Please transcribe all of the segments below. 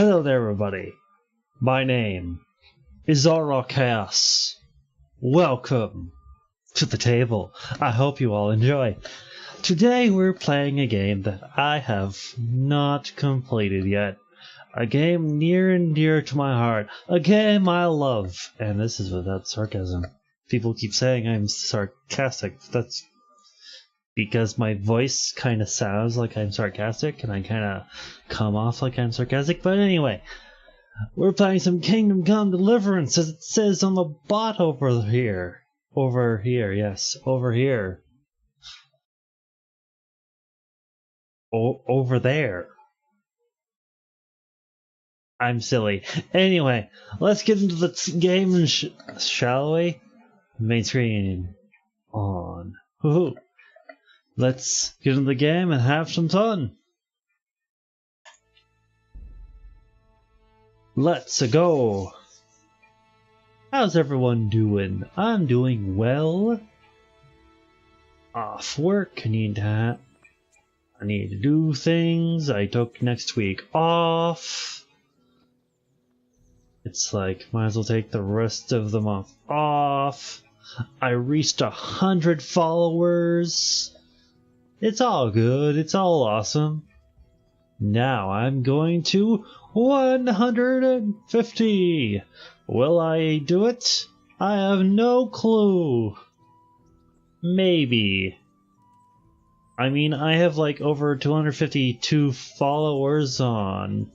Hello there, everybody. My name is Zalrok. Welcome to the table. I hope you all enjoy. Today we're playing a game that I have not completed yet. A game near and dear to my heart. A game I love. And this is without sarcasm. People keep saying I'm sarcastic. That's because my voice kind of sounds like I'm sarcastic and I kind of come off like I'm sarcastic. But anyway, we're playing some Kingdom Come Deliverance, as it says on the bot over here. Over here, yes, over here. Over there. I'm silly. Anyway, let's get into the game, shall we? Main screen on. Woohoo! Let's get into the game and have some fun. Let's go. How's everyone doing? I'm doing well. Off work. I need to do things. I took next week off. It's like, might as well take the rest of the month off. I reached 100 followers. It's all good. It's all awesome. Now I'm going to 150. Will I do it? I have no clue. Maybe. I mean, I have like over 252 followers on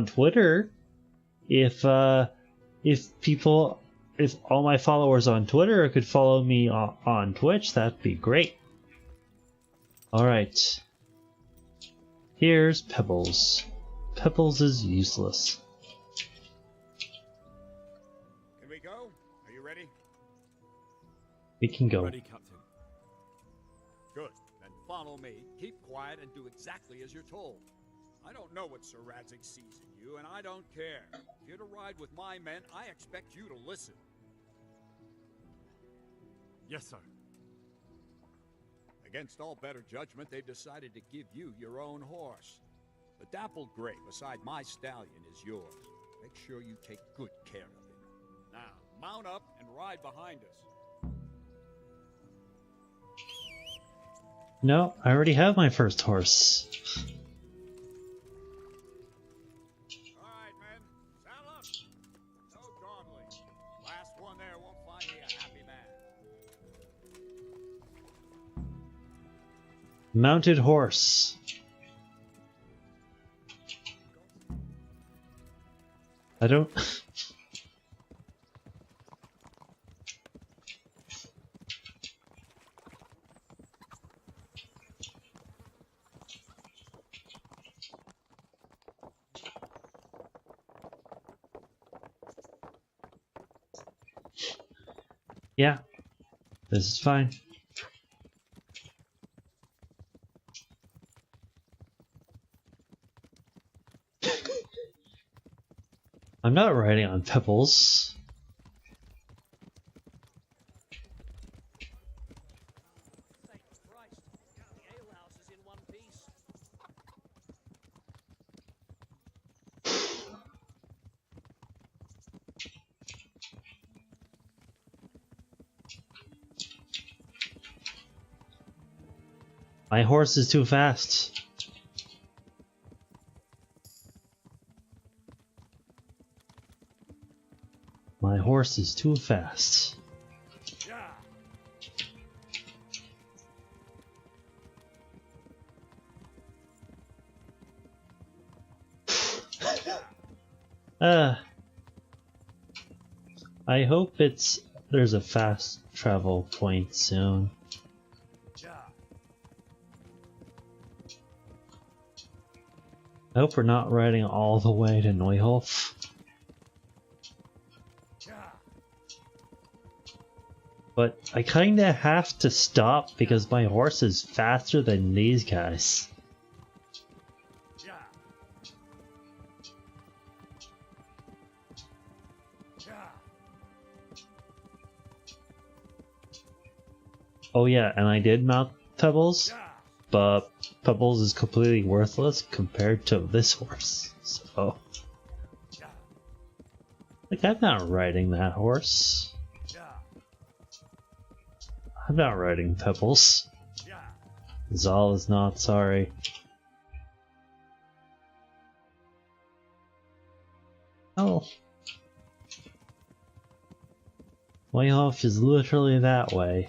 Twitter. If all my followers on Twitter could follow me on Twitch, that'd be great. Alright. Here's Pebbles. Pebbles is useless. Can we go? Are you ready? We can go. Ready, Captain. Good. Then follow me. Keep quiet and do exactly as you're told. I don't know what Sir Radzik sees in you, and I don't care. If you're to ride with my men, I expect you to listen. Yes, sir. Against all better judgment, they've decided to give you your own horse. The dappled gray beside my stallion is yours. Make sure you take good care of him. Now, mount up and ride behind us. No, I already have my first horse. All right, men. Saddle up. No dawdling. Last one there won't find me a happy man. Mounted horse. I don't... Yeah, this is fine. I'm not riding on Pebbles. Thank Christ. The alehouse is in one piece. My horse is too fast. My horse is too fast. I hope there's a fast travel point soon. I hope we're not riding all the way to Neuhof. But I kinda have to stop because my horse is faster than these guys. Oh yeah, and I did mount Pebbles, but Pebbles is completely worthless compared to this horse. So, like, I'm not riding that horse. I'm not riding Pebbles. Zal is not sorry. Oh. My off is literally that way.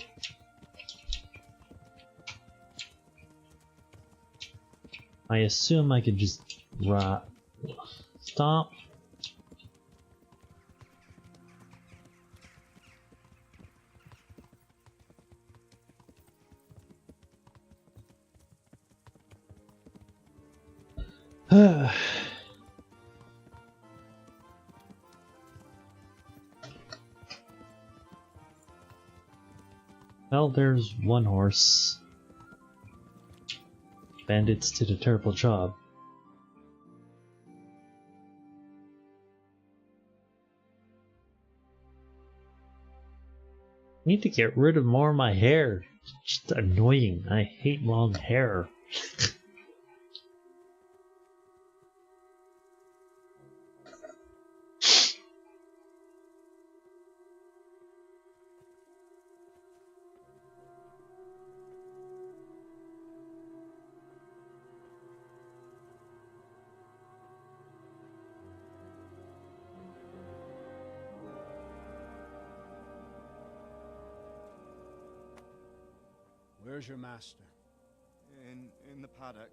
I assume I could just stop. Well, there's one horse. Bandits did a terrible job. I need to get rid of more of my hair. It's just annoying. I hate long hair. Where's your master? In the paddock.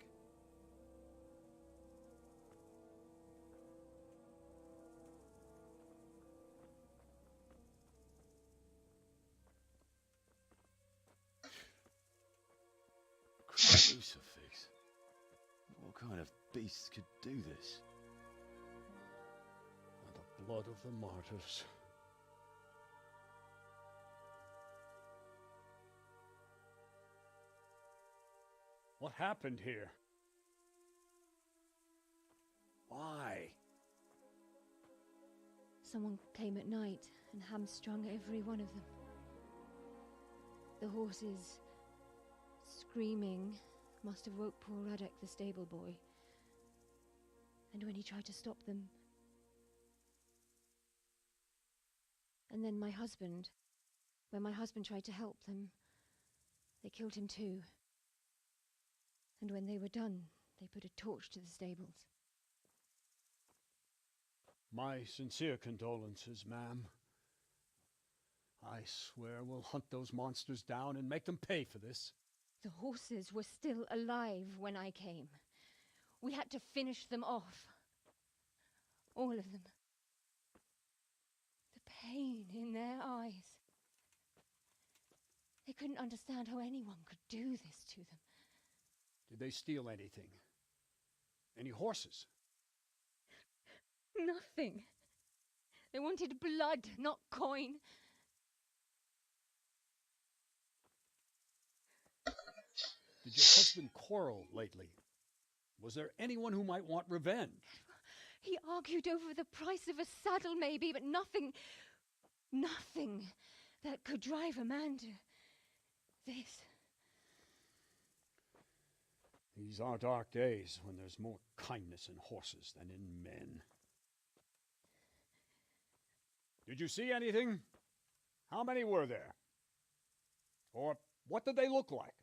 Crucifix. What kind of beast could do this? By the blood of the martyrs. What happened here? Why? Someone came at night and hamstrung every one of them. The horses, screaming, must have woke poor Radek, the stable boy. And when he tried to stop them... And then when my husband tried to help them, they killed him too. And when they were done, they put a torch to the stables. My sincere condolences, ma'am. I swear we'll hunt those monsters down and make them pay for this. The horses were still alive when I came. We had to finish them off. All of them. The pain in their eyes. They couldn't understand how anyone could do this to them. Did they steal anything? Any horses? Nothing. They wanted blood, not coin. Did your husband quarrel lately? Was there anyone who might want revenge? He argued over the price of a saddle, maybe, but nothing that could drive a man to this. These are dark days when there's more kindness in horses than in men. Did you see anything? How many were there? Or what did they look like?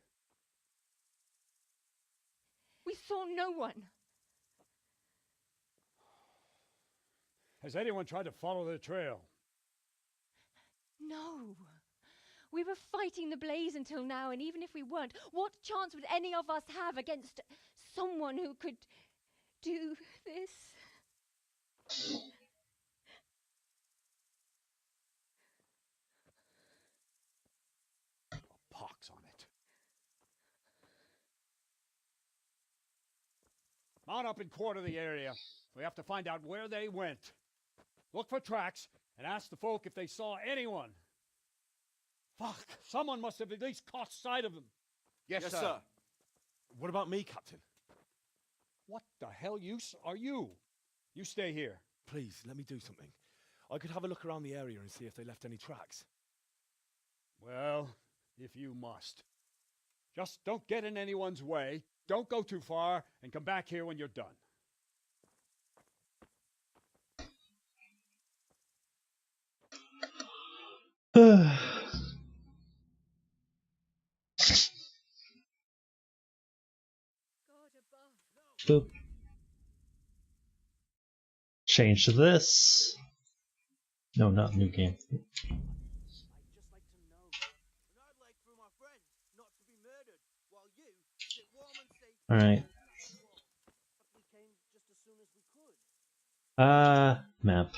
We saw no one. Has anyone tried to follow the trail? No. We were fighting the blaze until now, and even if we weren't, what chance would any of us have against someone who could do this? A pox on it. Mount up and quarter the area. We have to find out where they went. Look for tracks and ask the folk if they saw anyone. Fuck, someone must have at least caught sight of them. Yes, sir. What about me, Captain? What the hell use are you? You stay here. Please, let me do something. I could have a look around the area and see if they left any tracks. Well, if you must. Just don't get in anyone's way, don't go too far, and come back here when you're done. God above. Boop. Change to this. No, not new game. I'd just like to know. And I'd like for my friends not to be murdered, while you sit warm and safe. Alright. But we came just as soon as we could. Map.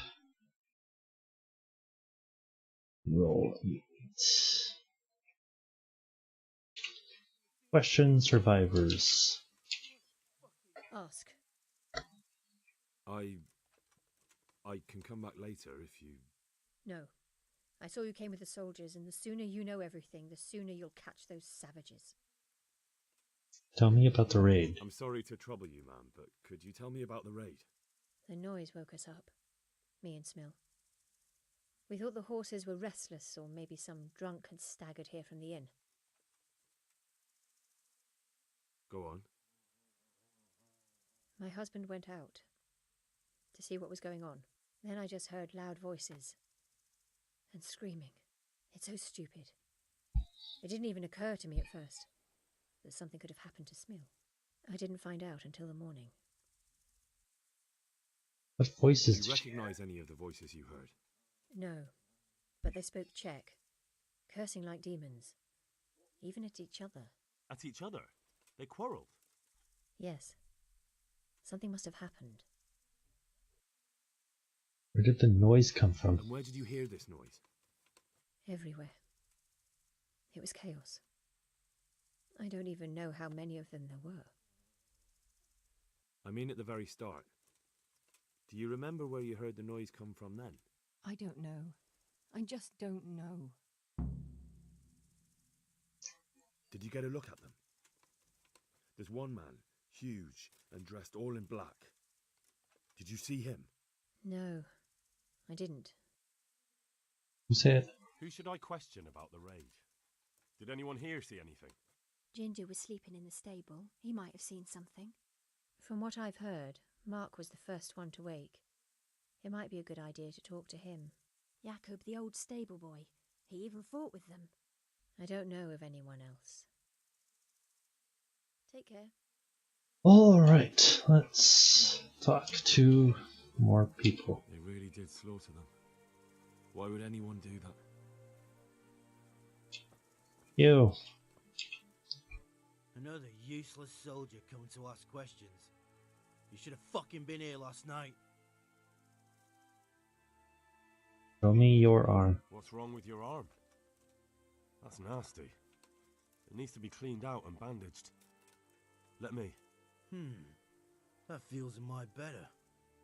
Roll 8. Question survivors. Ask. I can come back later if you... No. I saw you came with the soldiers, and the sooner you know everything, the sooner you'll catch those savages. Tell me about the raid. I'm sorry to trouble you, ma'am, but could you tell me about the raid? The noise woke us up. Me and Smill. We thought the horses were restless, or maybe some drunk had staggered here from the inn. Go on. My husband went out to see what was going on. Then I just heard loud voices and screaming. It's so stupid. It didn't even occur to me at first that something could have happened to Smill. I didn't find out until the morning. What voices Did you did you hear? recognize any of the voices you heard? No, but they spoke Czech, cursing like demons, even at each other. At each other? They quarreled? Yes, something must have happened. Where did the noise come from? And where did you hear this noise? Everywhere. It was chaos. I don't even know how many of them there were. I mean at the very start. Do you remember where you heard the noise come from then? I don't know. I just don't know. Did you get a look at them? There's one man, huge and dressed all in black. Did you see him? No, I didn't. Who said? Who should I question about the raid? Did anyone here see anything? Ginger was sleeping in the stable. He might have seen something. From what I've heard, Mark was the first one to wake. It might be a good idea to talk to him. Jakob, the old stable boy. He even fought with them. I don't know of anyone else. Take care. Alright, let's talk to more people. They really did slaughter them. Why would anyone do that? You. Another useless soldier coming to ask questions. You should have fucking been here last night. Show me your arm. What's wrong with your arm? That's nasty. It needs to be cleaned out and bandaged. Let me. That feels a mite better.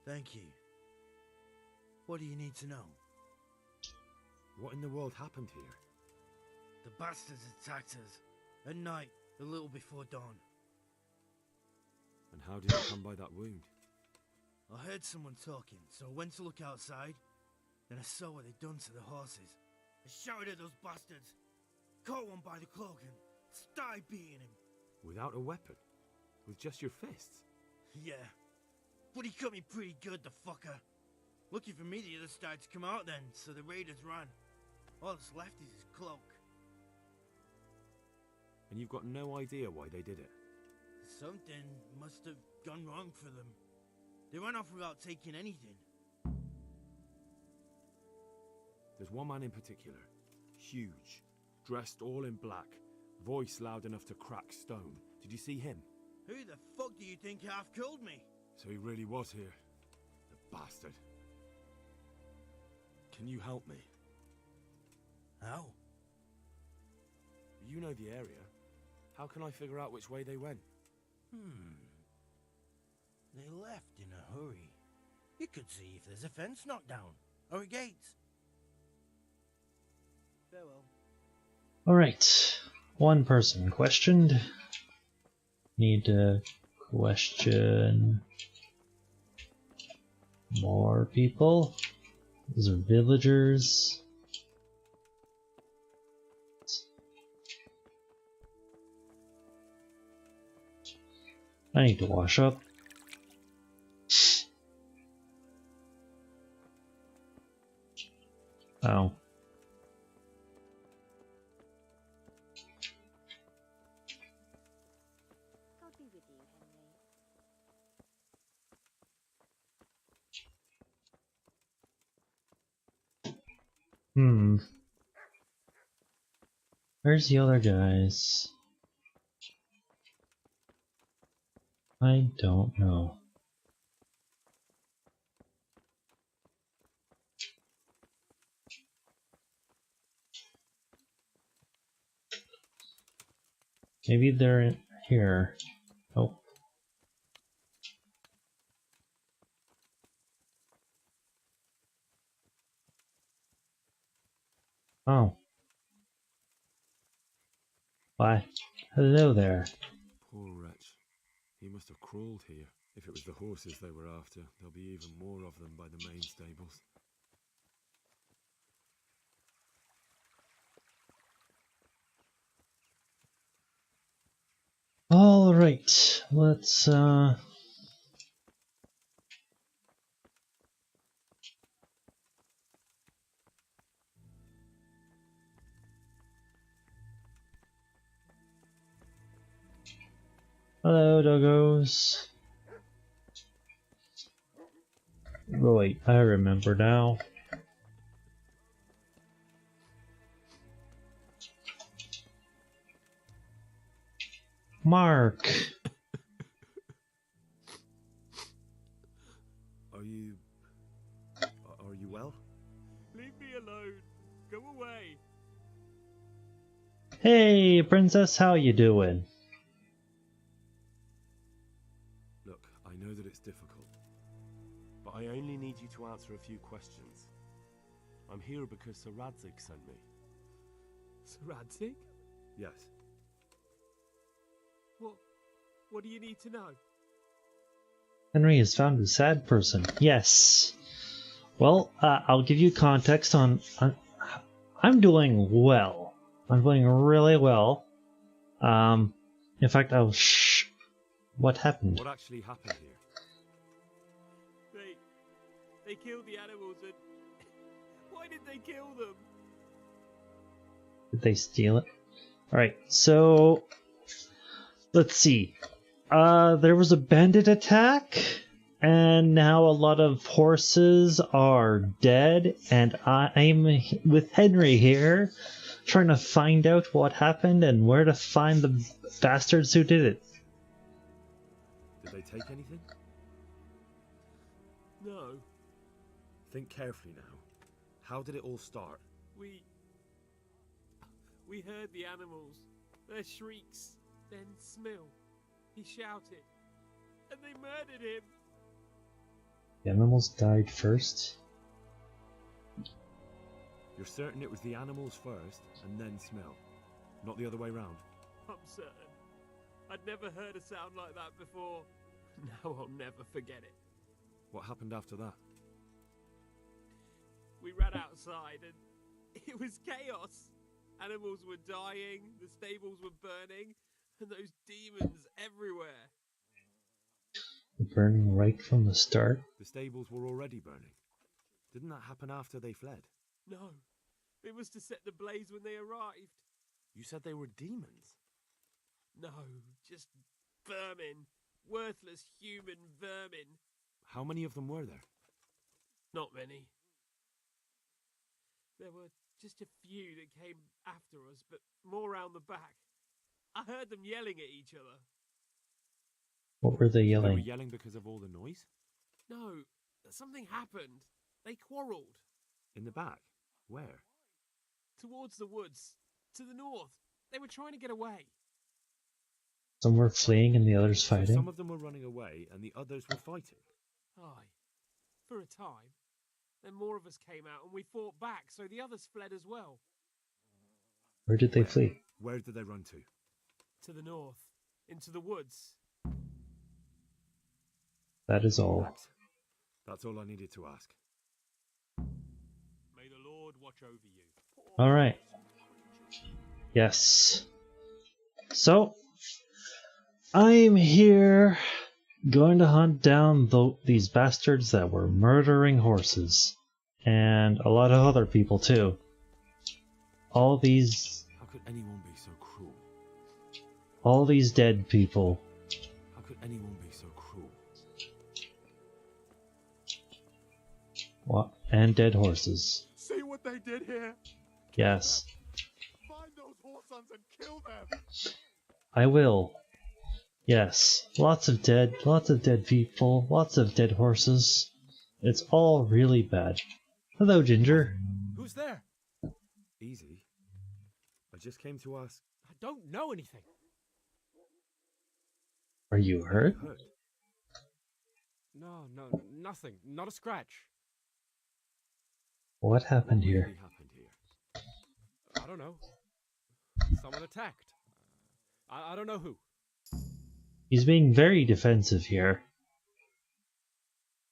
Thank you. What do you need to know? What in the world happened here? The bastards attacked us. At night, a little before dawn. And how did you come by that wound? I heard someone talking, so I went to look outside. Then I saw what they'd done to the horses. I shouted at those bastards. Caught one by the cloak and started beating him. Without a weapon? With just your fists? Yeah. But he cut me pretty good, the fucker. Lucky for me, the others started to come out then, so the raiders ran. All that's left is his cloak. And you've got no idea why they did it? Something must have gone wrong for them. They ran off without taking anything. There's one man in particular. Huge. Dressed all in black. Voice loud enough to crack stone. Did you see him? Who the fuck do you think half killed me? So he really was here. The bastard. Can you help me? How? You know the area. How can I figure out which way they went? They left in a hurry. You could see if there's a fence knocked down, or a gate. Farewell. Alright. One person questioned. Need to question more people. Those are villagers. I need to wash up. Oh. God be with you, Henry. Where's the other guys? I don't know. Maybe they're in here. Oh. Oh. Why? Hello there. Poor wretch. He must have crawled here. If it was the horses they were after, there'll be even more of them by the main stables. All right. Let's Hello, doggos. Oh, wait, I remember now. Mark. Are you well? Leave me alone. Go away. Hey, princess, how you doing? Look, I know that it's difficult, but I only need you to answer a few questions. I'm here because Sir Radzig sent me. Sir Radzig? Yes. What do you need to know? Henry has found a sad person. Yes. Well, I'll give you context on... I'm doing well. I'm doing really well. In fact, oh, shh. What happened? What actually happened here? They killed the animals and... Why did they kill them? Did they steal it? Alright, so... Let's see. There was a bandit attack, and now a lot of horses are dead, and I'm with Henry here, trying to find out what happened and where to find the bastards who did it. Did they take anything? No. Think carefully now. How did it all start? We heard the animals, their shrieks, then Smill. He shouted, and they murdered him. The animals died first? You're certain it was the animals first, and then Smell? Not the other way round? I'm certain. I'd never heard a sound like that before. Now I'll never forget it. What happened after that? We ran outside and it was chaos. Animals were dying, the stables were burning, and those demons everywhere. Burning right from the start? The stables were already burning. Didn't that happen after they fled? No, it was to set the blaze when they arrived. You said they were demons? No, just vermin. Worthless human vermin. How many of them were there? Not many. There were just a few that came after us, but more round the back. I heard them yelling at each other. What were they They yelling? were yelling because of all the noise? No, something happened. They quarrelled. In the back? Where? Towards the woods. To the north. They were trying to get away. Some were fleeing and the others So fighting? some of them were running away and the others were fighting? Aye. For a time. Then more of us came out and we fought back, so the others fled as well. Where did they flee? Where did they run to? To the north. Into the woods. That is all. Thanks. That's all I needed to ask. May the Lord watch over you. Alright. Yes. So, I'm here going to hunt down these bastards that were murdering horses. And a lot of other people too. All these... How could anyone be so cruel? All these dead people. How could anyone be so cruel? What? And dead horses. See what they did here? Yes. Find those horse sons and kill them! I will. Yes. Lots of dead people, lots of dead horses. It's all really bad. Hello, Ginger. Who's there? Easy. I just came to ask. I don't know anything. Are you hurt? No, nothing. Not a scratch. What happened What here? really happened here? I don't know. Someone attacked. I don't know who. He's being very defensive here.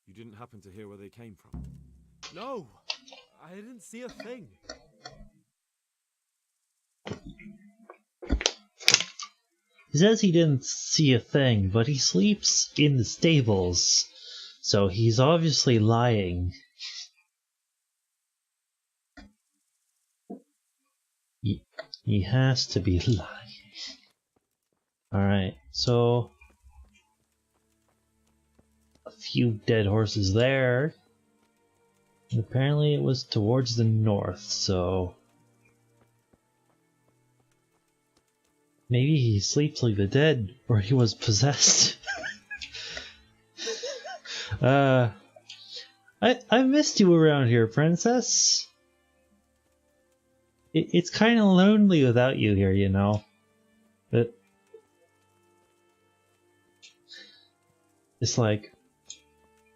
You didn't happen to hear where they came from? No, I didn't see a thing. He says he didn't see a thing, but he sleeps in the stables, so he's obviously lying. He has to be lying. Alright, so a few dead horses there. And apparently it was towards the north, so maybe he sleeps like the dead, or he was possessed. I missed you around here, princess. It's kind of lonely without you here, you know. But it's like,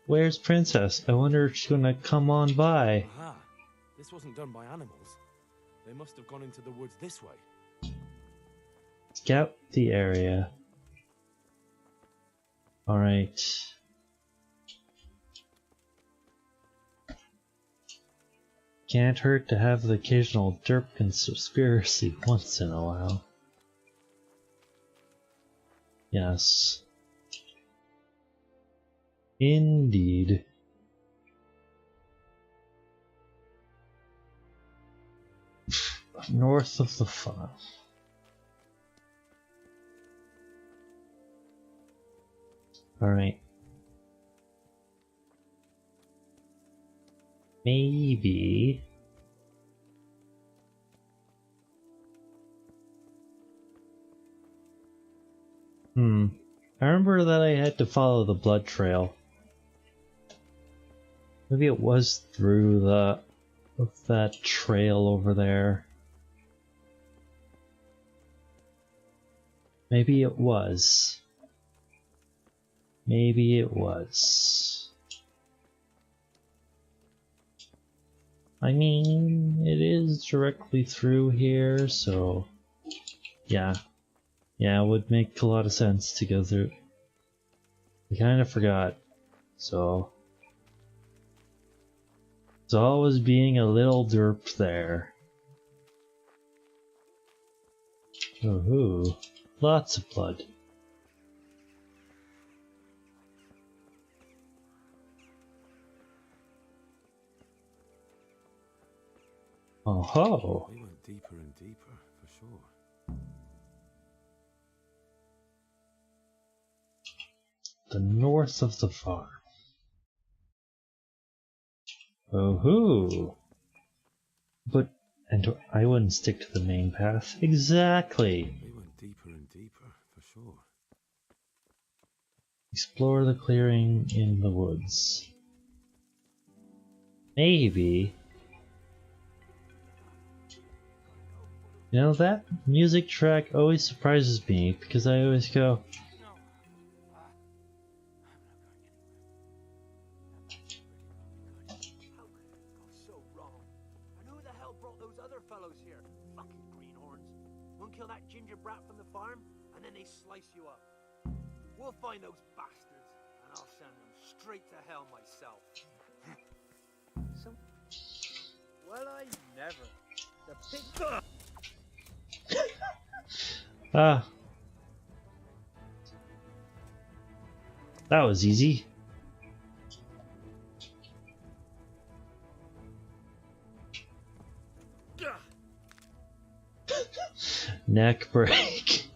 where's princess? I wonder if she's gonna come on by. Aha! This wasn't done by animals. They must have gone into the woods this way. Scout the area. Alright. Can't hurt to have the occasional derp conspiracy once in a while. Yes. Indeed. North of the farm. Alright. Maybe. I remember that I had to follow the blood trail. Maybe it was through that trail over there. Maybe it was. Maybe it was. I mean, it is directly through here, so yeah. Yeah, it would make a lot of sense to go through. I kind of forgot, so it's always being a little derp there. Woohoo! Lots of blood. Oh ho! They went deeper and deeper, for sure. The north of the farm. Oh-hoo! But, and I wouldn't stick to the main path. Exactly! They went deeper and deeper, for sure. Explore the clearing in the woods. Maybe. You know, that music track always surprises me because I always go, So wrong. And who the hell brought those other fellows here? Fucking greenhorns. Won't kill that ginger brat from the farm, and then they slice you up. We'll find those bastards, and I'll send them straight to hell myself. So, well, I never. The pig. ah. That was easy. Neck break.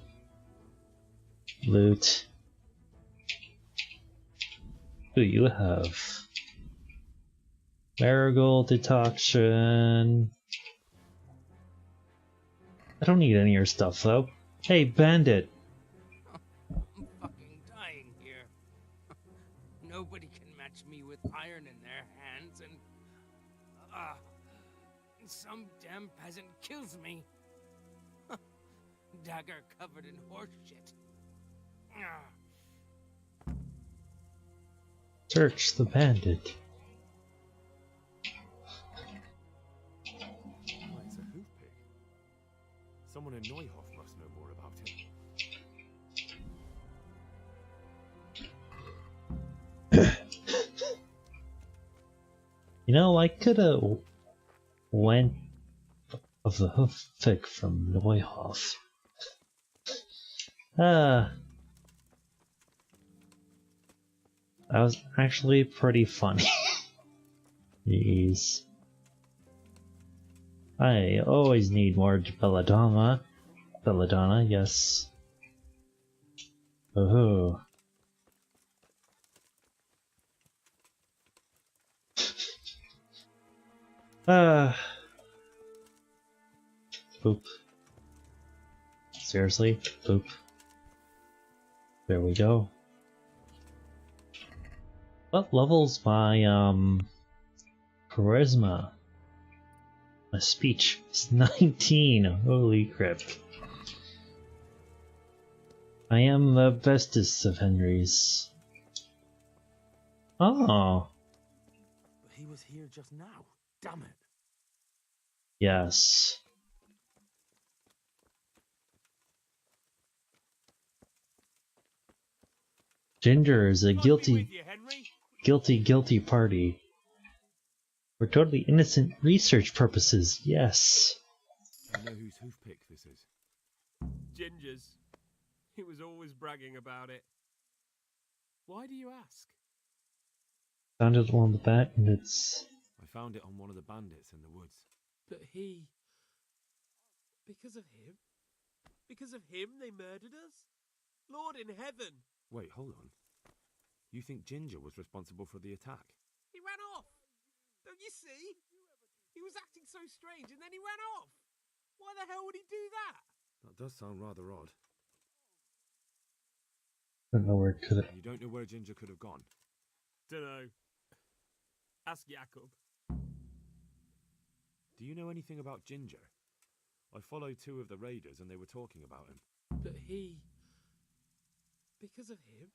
Loot. Who you have? Marigold detection. I don't need any of your stuff though. Hey, bandit. I'm fucking dying here. Nobody can match me with iron in their hands, and some damn peasant kills me. Dagger covered in horse shit. Search the bandit. Why, it's a hoof pig. Someone in Neuhof must know more about it. You know, I coulda went of the hoof pig from Neuhof. That was actually pretty funny. Jeez. I always need more belladonna. Belladonna, yes. Oh. Boop. Seriously? Boop. There we go. What level's my, charisma? My speech is 19. Holy crap. I am the bestest of Henrys. Oh. But he was here just now. Damn it. Yes. Ginger is a guilty party. For totally innocent research purposes, yes. I know whose hoof pick this is. Ginger's. He was always bragging about it. Why do you ask? Found it on the bat and it's... I found it on one of the bandits in the woods. But he... Because of him? Because of him they murdered us? Lord in heaven! Wait, hold on. You think Ginger was responsible for the attack? He ran off! Don't you see? He was acting so strange and then he ran off! Why the hell would he do that? That does sound rather odd. I don't know where it could have... You don't know where Ginger could have gone? Dunno. Ask Jakob. Do you know anything about Ginger? I followed 2 of the raiders and they were talking about him. But he... Because of him?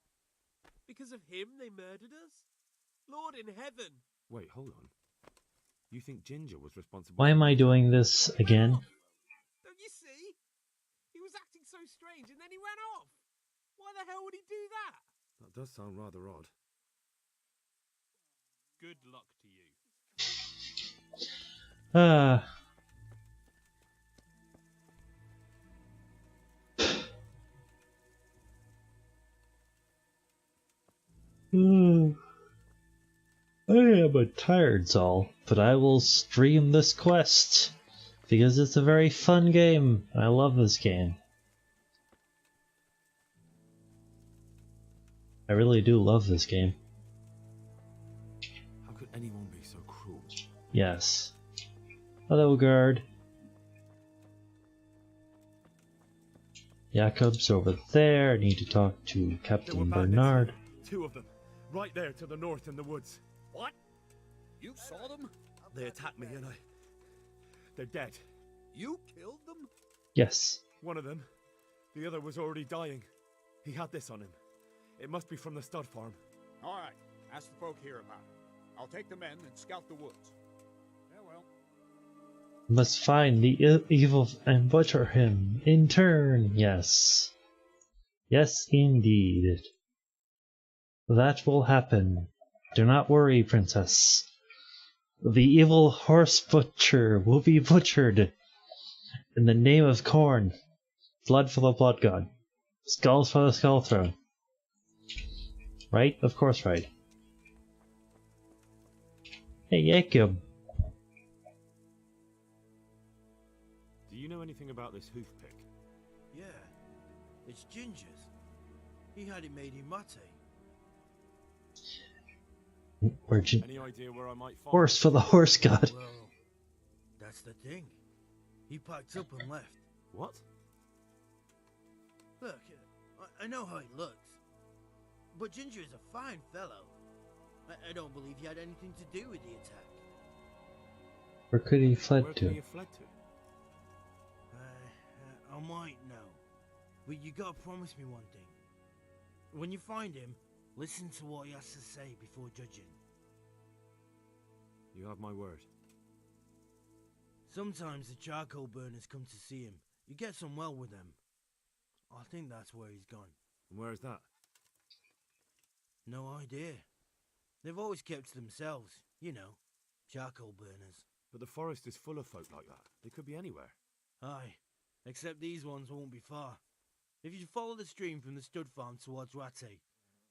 Because of him they murdered us? Lord in heaven! Wait, hold on. You think Ginger was responsible? Why am I doing this again? Don't you see? He was acting so strange and then he ran off! Why the hell would he do that? That does sound rather odd. Good luck to you. I am a tired Zal, but I will stream this quest because it's a very fun game. I love this game. I really do love this game. How could anyone be so cruel? Yes. Hello, guard. Jakob's over there. I need to talk to Captain Bernard. 2 of them. Right there to the north in the woods. What? You saw them? They attacked me and they're dead. You killed them? Yes. One of them. The other was already dying. He had this on him. It must be from the stud farm. All right. Ask the folk here about it. I'll take the men and scout the woods. Farewell. Must find the evil and butcher him in turn. Yes. Yes, indeed. That will happen. Do not worry, princess. The evil horse butcher will be butchered in the name of corn. Blood for the blood god. Skulls for the skull throne. Right? Of course, right. Hey, Jacob. Do you know anything about this hoof pick? Yeah, it's Ginger's. He had it made in mate. Any idea where I might find horse for the horse god. Well, that's the thing. He packed up and left. What? Look, I know how he looks, but Ginger is a fine fellow. I don't believe he had anything to do with the attack. Where could he fled Where to? could he have fled to? I might know, but you gotta promise me one thing. When you find him, listen to what he has to say before judging. You have my word. Sometimes the charcoal burners come to see him. He gets on well with them. I think that's where he's gone. And where is that? No idea. They've always kept to themselves, you know, charcoal burners. But the forest is full of folk like that. They could be anywhere. Aye, except these ones won't be far. If you follow the stream from the stud farm towards Rate,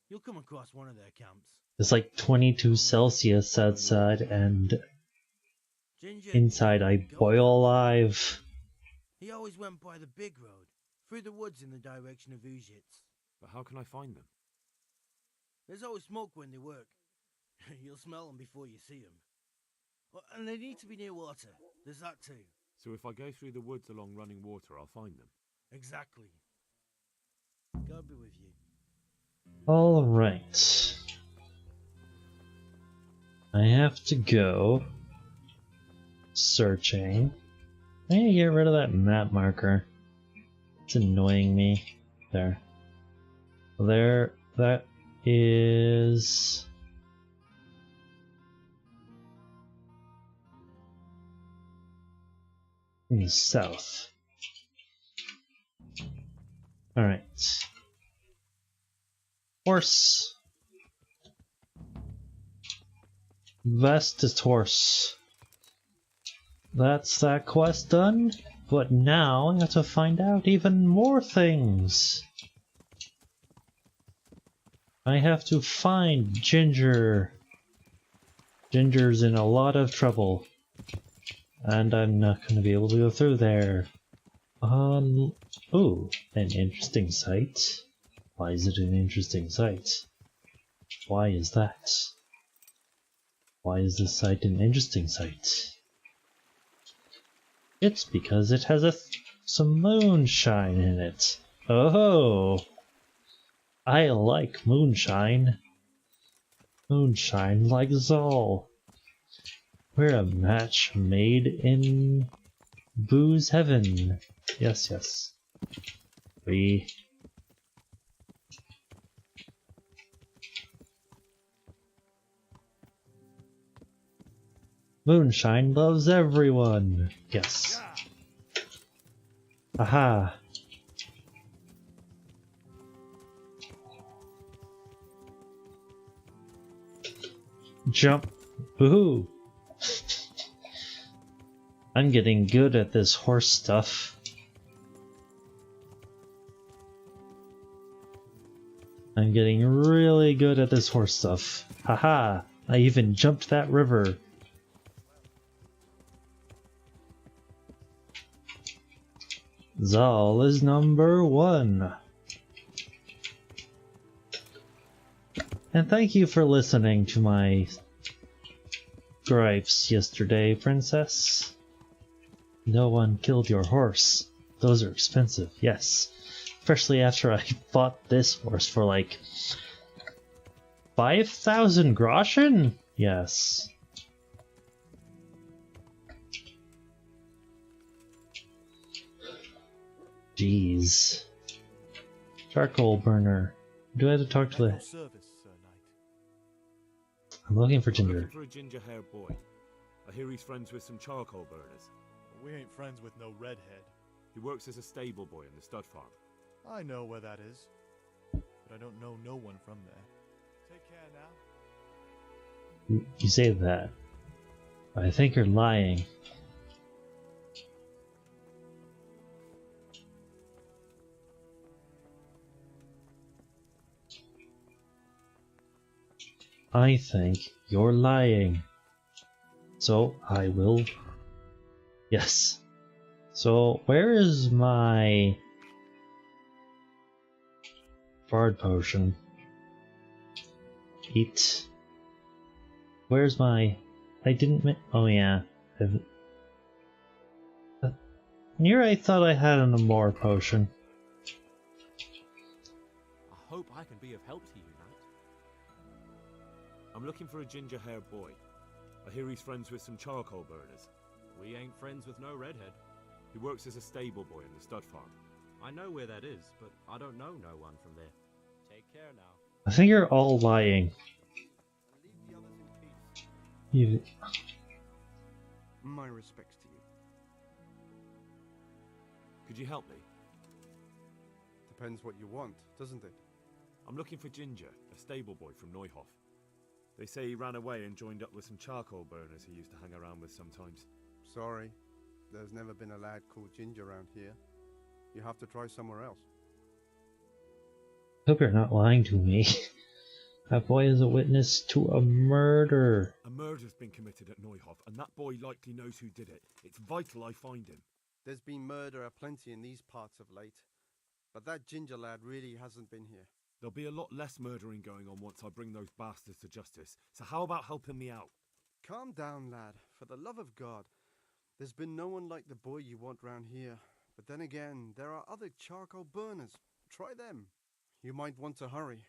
you'll come across one of their camps. It's like 22 Celsius outside, and Ginger, inside I boil alive. he always went by the big road, through the woods in the direction of Uzhitz. But how can I find them? There's always smoke when they work. You'll smell them before you see them. And they need to be near water. There's that too. So if I go through the woods along running water, I'll find them? Exactly. God be with you. Alright. I have to go searching. I need to get rid of that map marker. It's annoying me. There. There. That is... in the south. Alright. Horse. Vestist horse. That's that quest done, but now I have to find out even more things. I have to find Ginger. Ginger's in a lot of trouble. And I'm not going to be able to go through there. Ooh, an interesting site. Why is it an interesting site? Why is that? Why is this site an interesting site? It's because it has some moonshine in it. Oh! I like moonshine. Moonshine like Zal. We're a match made in booze heaven. Yes, yes. Moonshine loves everyone. Yes. Aha. Jump. Woohoo. I'm getting good at this horse stuff. I'm getting really good at this horse stuff. Haha! I even jumped that river. Zal is number 1. And thank you for listening to my gripes yesterday, Princess. No one killed your horse. Those are expensive, yes. Especially after I bought this horse for like 5,000 groschen? Yes. Jeez. Charcoal burner. Do I have to talk to the... Service, Sir Knight. I'm looking for I'm Ginger. looking for a ginger-haired boy. I hear he's friends with some charcoal burners. We ain't friends with no redhead. He works as a stable boy in the stud farm. I know where that is, but I don't know no one from there. Take care now. You say that. I think you're lying. I think you're lying. So I will... Yes. So where is my... Bard potion? Eat. Where's my... I didn't oh yeah. Here I thought I had an Amor potion. I hope I can be of help to you, Knight. I'm looking for a ginger-haired boy. I hear he's friends with some charcoal burners. We ain't friends with no redhead. He works as a stable boy in the stud farm. I know where that is, but I don't know no one from there. Take care now. I think you're all lying. Leave the others in peace. You... My respects to you. Could you help me? Depends what you want, doesn't it? I'm looking for Ginger, a stable boy from Neuhof. They say he ran away and joined up with some charcoal burners he used to hang around with sometimes. Sorry, there's never been a lad called Ginger around here. You have to try somewhere else. Hope you're not lying to me. That boy is a witness to a murder. A murder's been committed at Neuhof, and that boy likely knows who did it. It's vital I find him. There's been murder aplenty in these parts of late, but that Ginger lad really hasn't been here. There'll be a lot less murdering going on once I bring those bastards to justice, so how about helping me out? Calm down, lad. For the love of God. There's been no one like the boy you want round here. But then again, there are other charcoal burners. Try them. You might want to hurry.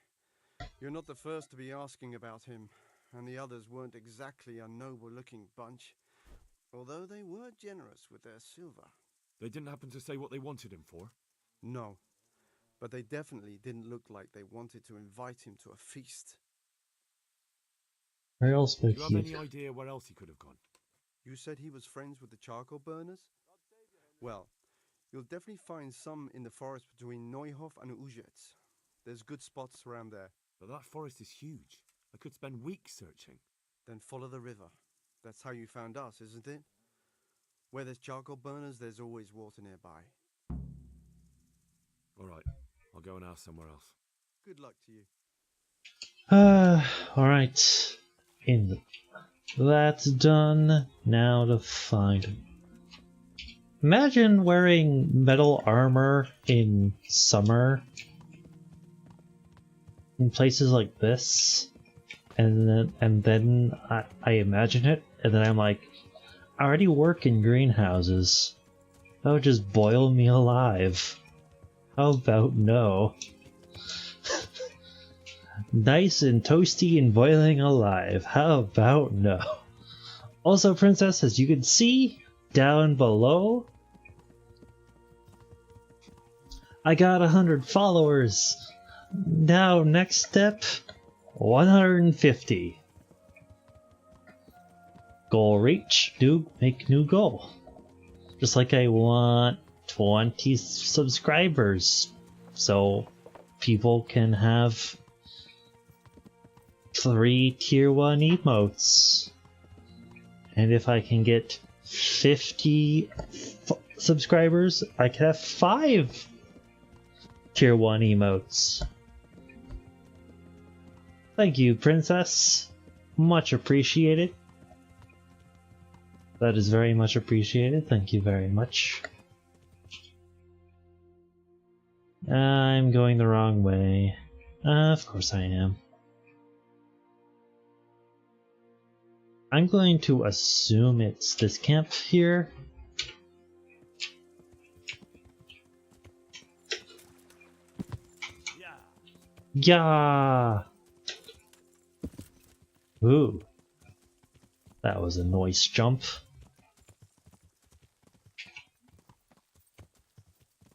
You're not the first to be asking about him, and the others weren't exactly a noble-looking bunch, although they were generous with their silver. They didn't happen to say what they wanted him for? No, but they definitely didn't look like they wanted to invite him to a feast. Where else would Do you he... have any idea where else he could have gone? You said he was friends with the charcoal burners? Well, you'll definitely find some in the forest between Neuhof and Ujetz. There's good spots around there. But that forest is huge. I could spend weeks searching. Then follow the river. That's how you found us, isn't it? Where there's charcoal burners, there's always water nearby. Alright, I'll go and ask somewhere else. Good luck to you. Alright. That's done. Now to find him. Imagine wearing metal armor in summer. In places like this. And then I imagine it, and then I'm like, I already work in greenhouses. That would just boil me alive. How about no? Nice and toasty and boiling alive. How about no? Also, Princess, as you can see down below, I got 100 followers. Now, next step, 150. Goal reach. Make new goal. Just like I want 20 subscribers, so people can have 3 tier 1 emotes. And if I can get 50 subscribers, I can have 5 tier 1 emotes. Thank you, Princess. Much appreciated. That is very much appreciated. Thank you very much. I'm going the wrong way. Of course I am. I'm going to assume it's this camp here. Yeah. Ooh. That was a nice jump.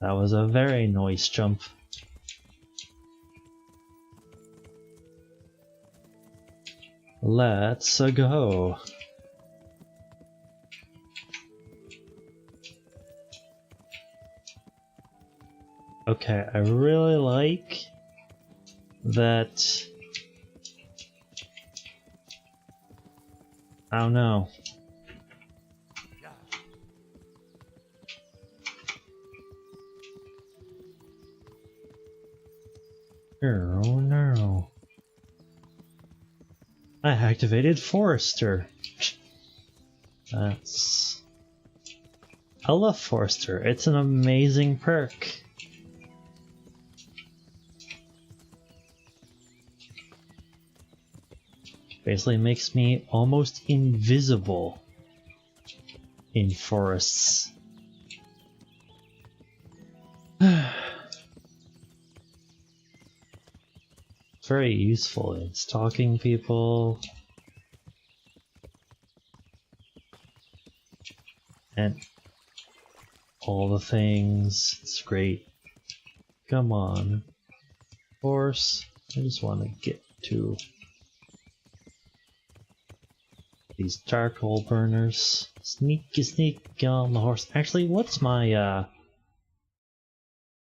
That was a very nice jump. Let's go. Okay, I really like that. I don't know. Oh no. I activated Forester. That's... I love Forester. It's an amazing perk. Basically makes me almost invisible in forests. It's very useful in stalking people. And all the things. It's great. Come on. Horse. I just want to get to these charcoal burners. Sneak on the horse. Actually, what's my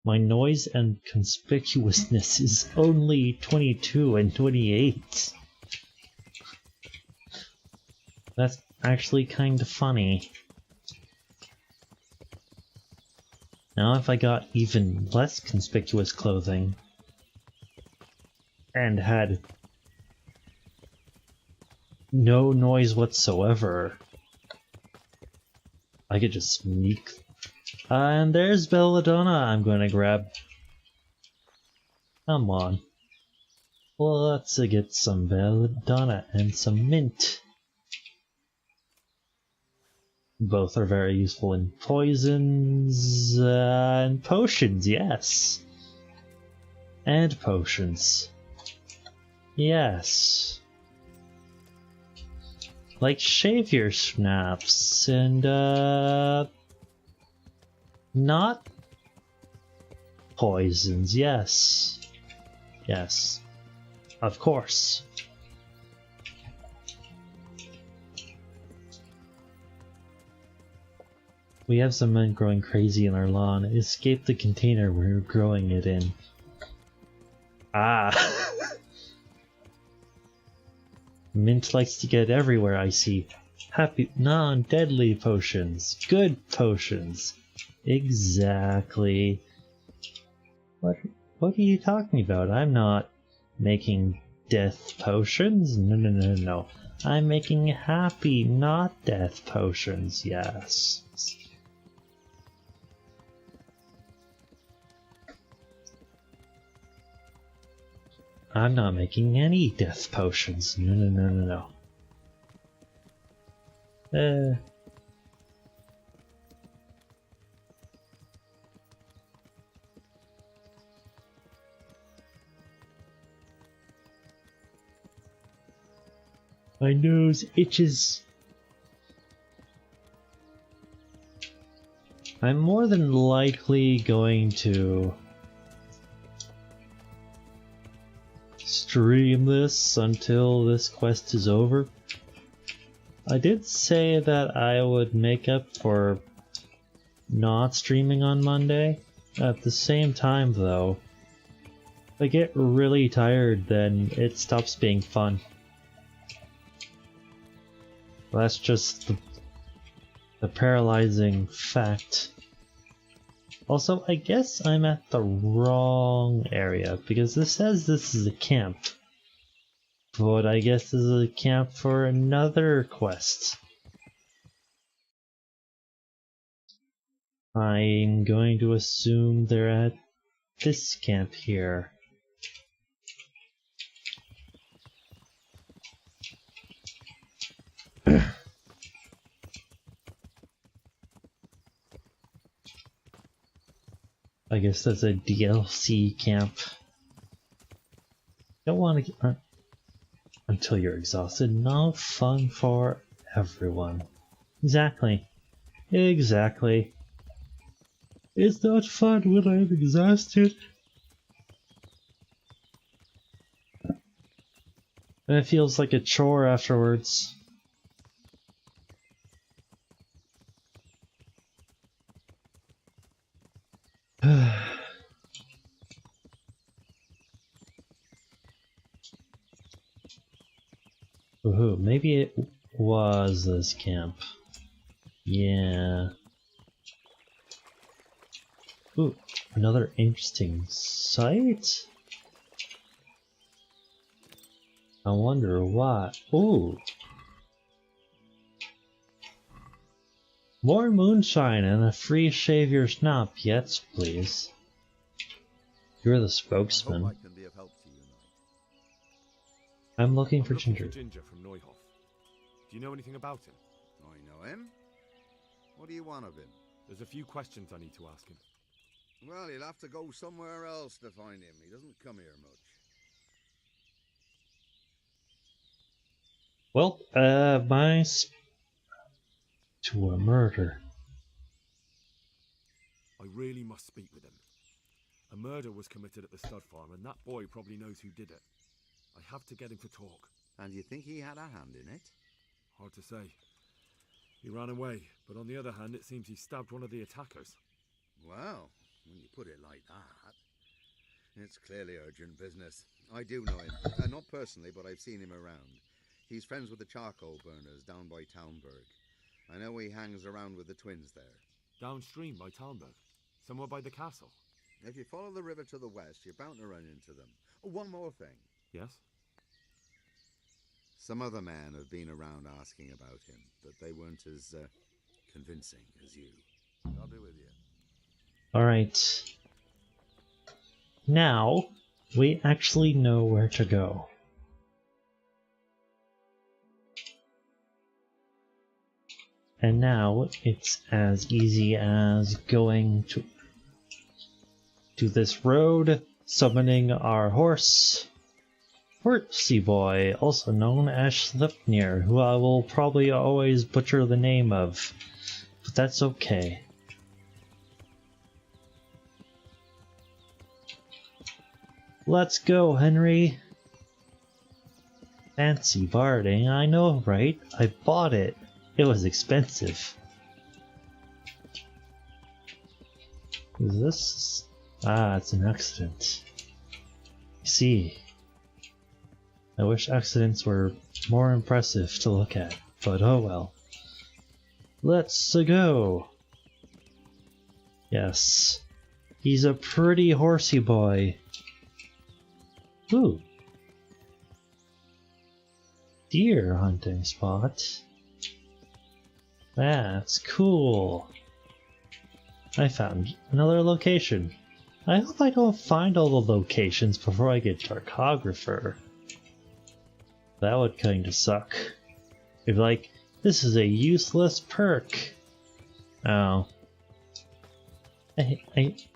my noise and conspicuousness is only 22 and 28. That's actually kind of funny. Now if I got even less conspicuous clothing and had no noise whatsoever, I could just sneak. And there's Belladonna I'm gonna grab. Come on. Let's get some Belladonna and some mint. Both are very useful in poisons and potions, yes. And potions. Yes. Like shave your snaps and not poisons, yes. Yes. Of course. We have some mint growing crazy in our lawn. Escape the container we're growing it in. Ah! Mint likes to get everywhere, I see. Happy, non-deadly potions. Good potions. Exactly. What are you talking about? I'm not making death potions. No. I'm making happy, not death potions. Yes. I'm not making any death potions. No. My nose itches. I'm more than likely going to stream this until this quest is over. I did say that I would make up for not streaming on Monday. At the same time though, if I get really tired then it stops being fun. That's just the paralyzing fact. Also, I guess I'm at the wrong area, because this says this is a camp. But I guess this is a camp for another quest. I'm going to assume they're at this camp here. I guess that's a DLC camp. Don't want to get until you're exhausted. No fun for everyone. Exactly. Exactly. It's not fun when I'm exhausted. And it feels like a chore afterwards. Ooh, maybe it was this camp. Yeah. Ooh, another interesting site? I wonder what. Ooh. More moonshine and a free shave your snob, yes, please. You're the spokesman. I hope I can be of help to you, Knight. I'm looking for looking Ginger. for Ginger from Neuhof. Do you know anything about him? I know him. What do you want of him? There's a few questions I need to ask him. Well, you'll have to go somewhere else to find him. He doesn't come here much. Well, to a murder. I really must speak with him. A murder was committed at the stud farm, and that boy probably knows who did it. I have to get him to talk. And you think he had a hand in it? Hard to say. He ran away, but on the other hand, it seems he stabbed one of the attackers. Well, when you put it like that, it's clearly urgent business. I do know him. Not personally, but I've seen him around. He's friends with the charcoal burners down by Townburg. I know he hangs around with the twins there. Downstream by Townburg? Somewhere by the castle? If you follow the river to the west, you're bound to run into them. Oh, one more thing. Yes? Some other men have been around asking about him, but they weren't as convincing as you. I'll be with you. Alright. Now, we actually know where to go. And now, it's as easy as going to this road, summoning our horse, Horsey Boy, also known as Sleipnir, who I will probably always butcher the name of, but that's okay. Let's go, Henry. Fancy barding, I know, right? I bought it. It was expensive. Is this? Ah, it's an accident. I see. I wish accidents were more impressive to look at, but oh well. Let's go. Yes. He's a pretty horsey boy. Ooh. Deer hunting spot. That's cool. I found another location. I hope I don't find all the locations before I get Darkographer. That would kinda suck. If like, this is a useless perk. Oh. I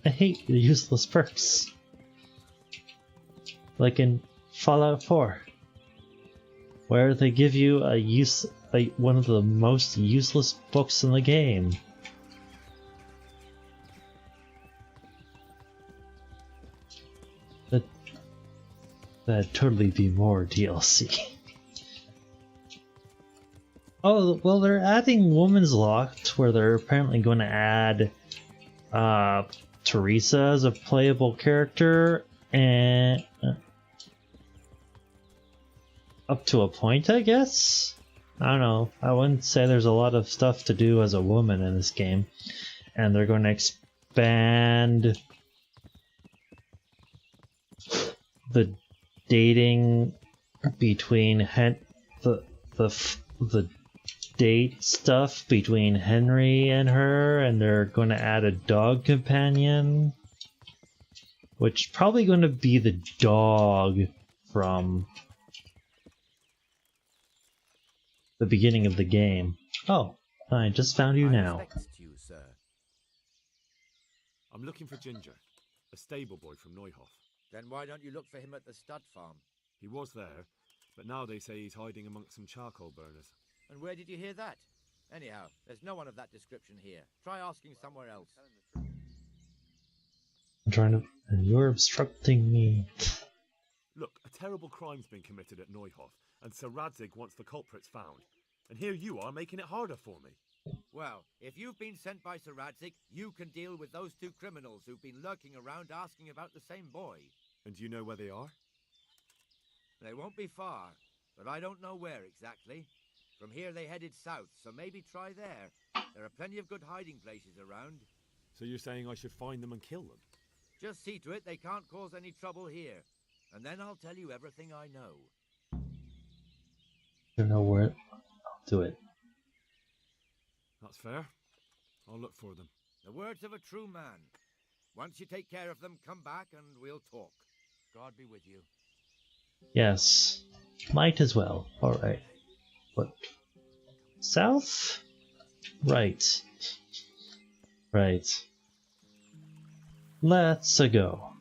hate the useless perks. Like in Fallout 4. Where they give you one of the most useless books in the game. That'd totally be more DLC. Oh, well, they're adding Woman's Locked, where they're apparently going to add Teresa as a playable character, and up to a point, I guess? I don't know. I wouldn't say there's a lot of stuff to do as a woman in this game. And they're going to expand the dating between the date stuff between Henry and her, and they're going to add a dog companion, which is probably going to be the dog from the beginning of the game. Oh, I just found you now. You, sir. I'm looking for Ginger, a stable boy from Neuhof. Then why don't you look for him at the stud farm? He was there, but now they say he's hiding amongst some charcoal burners. And where did you hear that? Anyhow, there's no one of that description here. Try asking somewhere else. I'm trying to... and you're obstructing me. Look, a terrible crime's been committed at Neuhof, and Sir Radzig wants the culprits found. And here you are making it harder for me. Well, if you've been sent by Sir Radzig, you can deal with those two criminals who've been lurking around asking about the same boy. And do you know where they are? They won't be far, but I don't know where exactly. From here they headed south, so maybe try there. There are plenty of good hiding places around. So you're saying I should find them and kill them? Just see to it they can't cause any trouble here. And then I'll tell you everything I know. Don't know where. I'll do it. That's fair. I'll look for them. The words of a true man. Once you take care of them, come back and we'll talk. God be with you. Yes. Might as well. Alright. What? South? Right. Right. Let's go.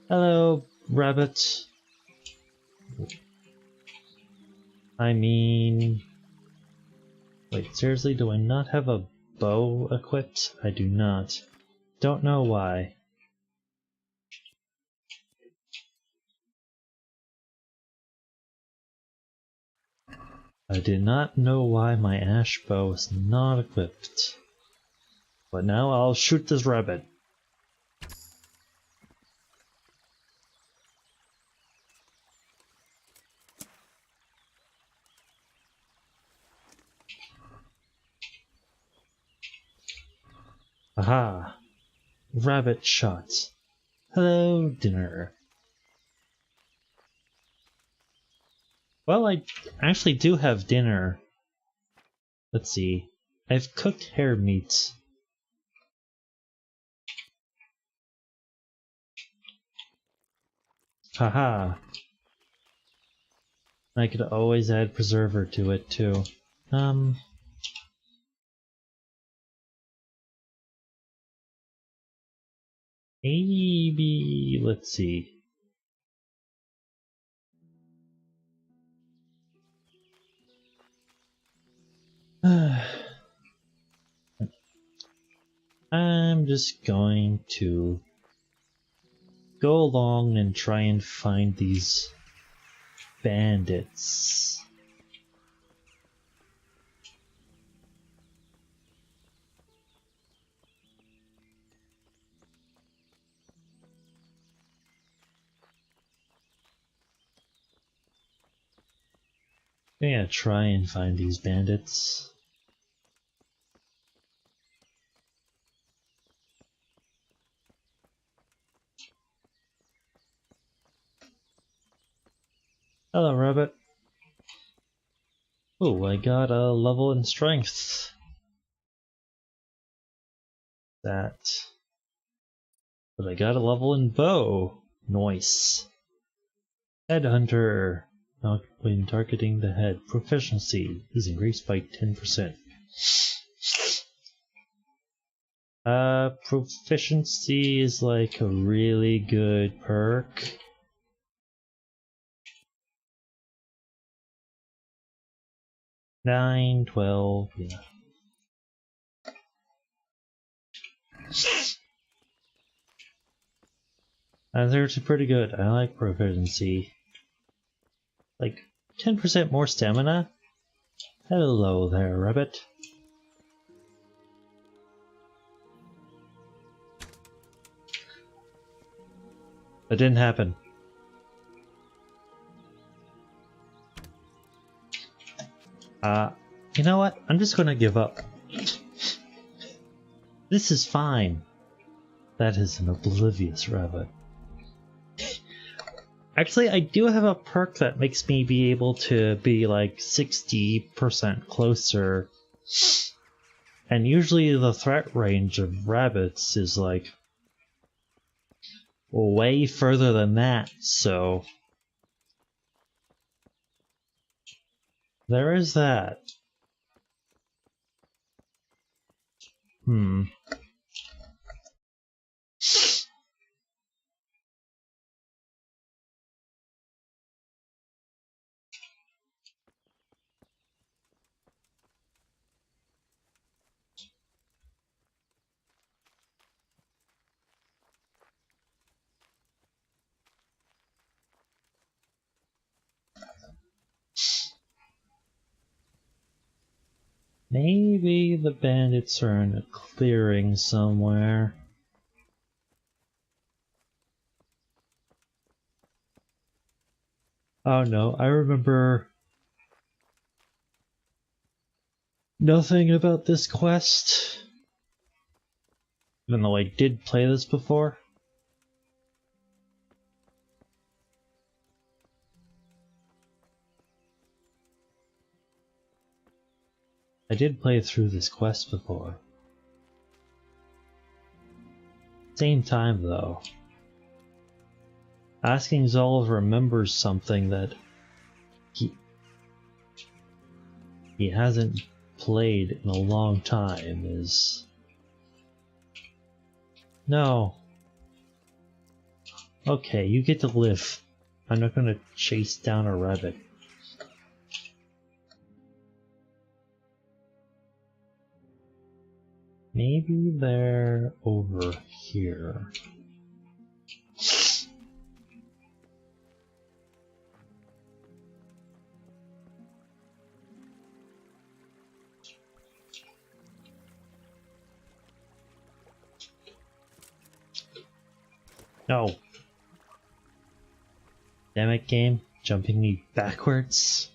Hello, rabbit. I mean... Wait, seriously, do I not have a bow equipped? I do not. Don't know why. I did not know why my ash bow is not equipped. But now I'll shoot this rabbit. Aha! Rabbit shot. Hello, dinner. Well, I actually do have dinner. Let's see. I've cooked hare meat. Haha. I could always add preserver to it too. Maybe, let's see. I'm just going to go along and try and find these bandits. I'm gonna try and find these bandits. Hello, rabbit. Oh, I got a level in strength. That. But I got a level in bow. Nice. Headhunter. When targeting the head, proficiency is increased by 10%. Proficiency is like a really good perk. Nine, 12, yeah. That's actually pretty good. I like proficiency. Like 10% more stamina? Hello there, rabbit. That didn't happen. You know what? I'm just gonna give up. This is fine. That is an oblivious rabbit. Actually, I do have a perk that makes me be able to be like 60% closer. And usually the threat range of rabbits is like way further than that, so there is that. Maybe the bandits are in a clearing somewhere. Oh no, I remember nothing about this quest. Even though I did play this before. did play through this quest before. Same time though. Asking Zolv remembers something that he hasn't played in a long time is... No. Okay, you get to live. I'm not gonna chase down a rabbit. Maybe they're over here. No. Damn it, game. Jumping me backwards.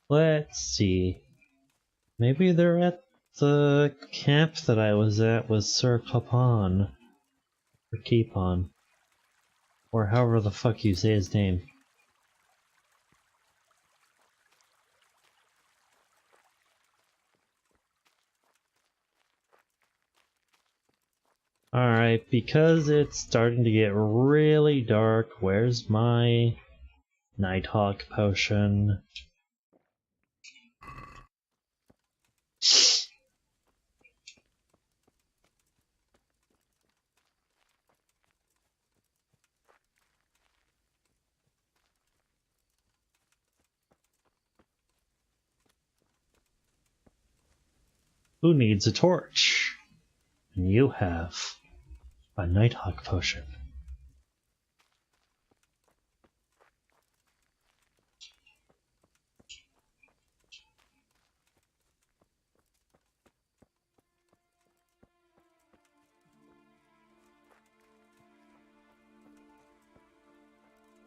Let's see. Maybe they're at the camp that I was at with Sir Capon. Or Capon. Or however the fuck you say his name. Alright, because it's starting to get really dark, where's my Nighthawk potion? Who needs a torch? And you have a Nighthawk potion.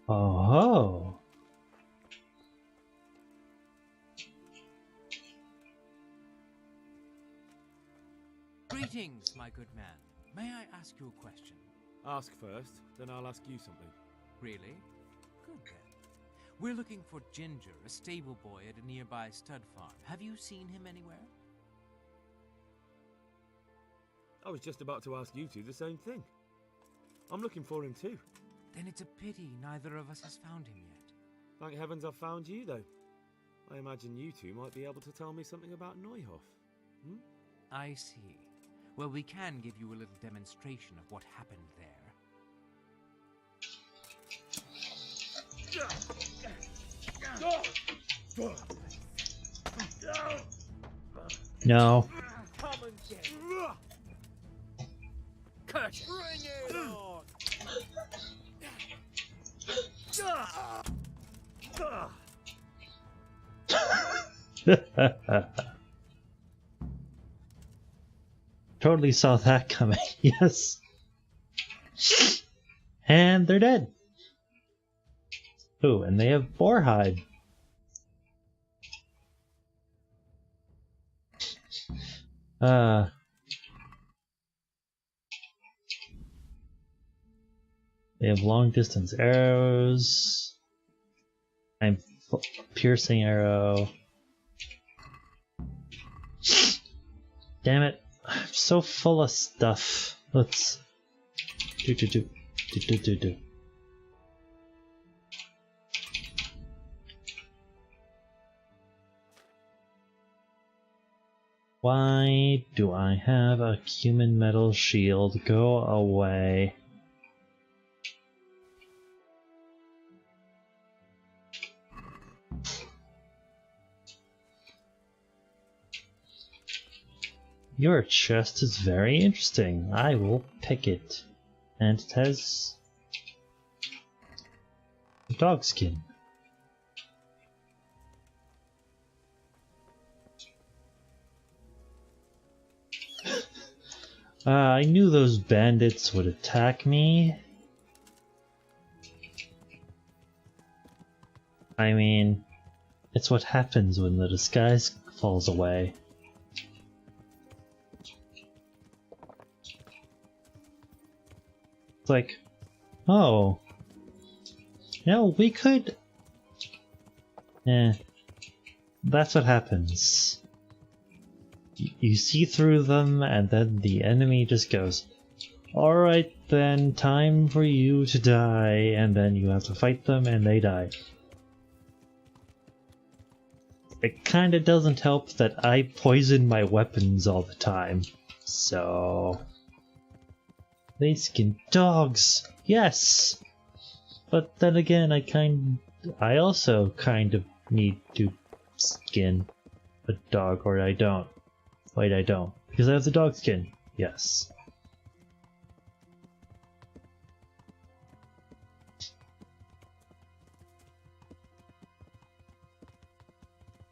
Oh. Greetings, my good man. May I ask you a question? Ask first, then I'll ask you something. Really? Good then. We're looking for Ginger, a stable boy at a nearby stud farm. Have you seen him anywhere? I was just about to ask you two the same thing. I'm looking for him too. Then it's a pity neither of us has found him yet. Thank heavens I've found you, though. I imagine you two might be able to tell me something about Neuhof. I see. Well, we can give you a little demonstration of what happened there. No. Come and get it. Curse it. Bring it on. Totally saw that coming, yes. And they're dead. Ooh, and they have boar hide. They have long distance arrows. I'm piercing arrow. Damn it. I'm so full of stuff. Let's do. Why do I have a human metal shield? Go away. Your chest is very interesting. I will pick it. And it has dog skin. I knew those bandits would attack me. I mean, it's what happens when the disguise falls away. It's like, oh, we could... that's what happens. You see through them, and then the enemy just goes, alright then, time for you to die, and then you have to fight them and they die. It kinda doesn't help that I poison my weapons all the time, so... They skin dogs! Yes! But then again, I also kind of need to skin a dog, or I don't. Wait, I don't. Because I have the dog skin. Yes.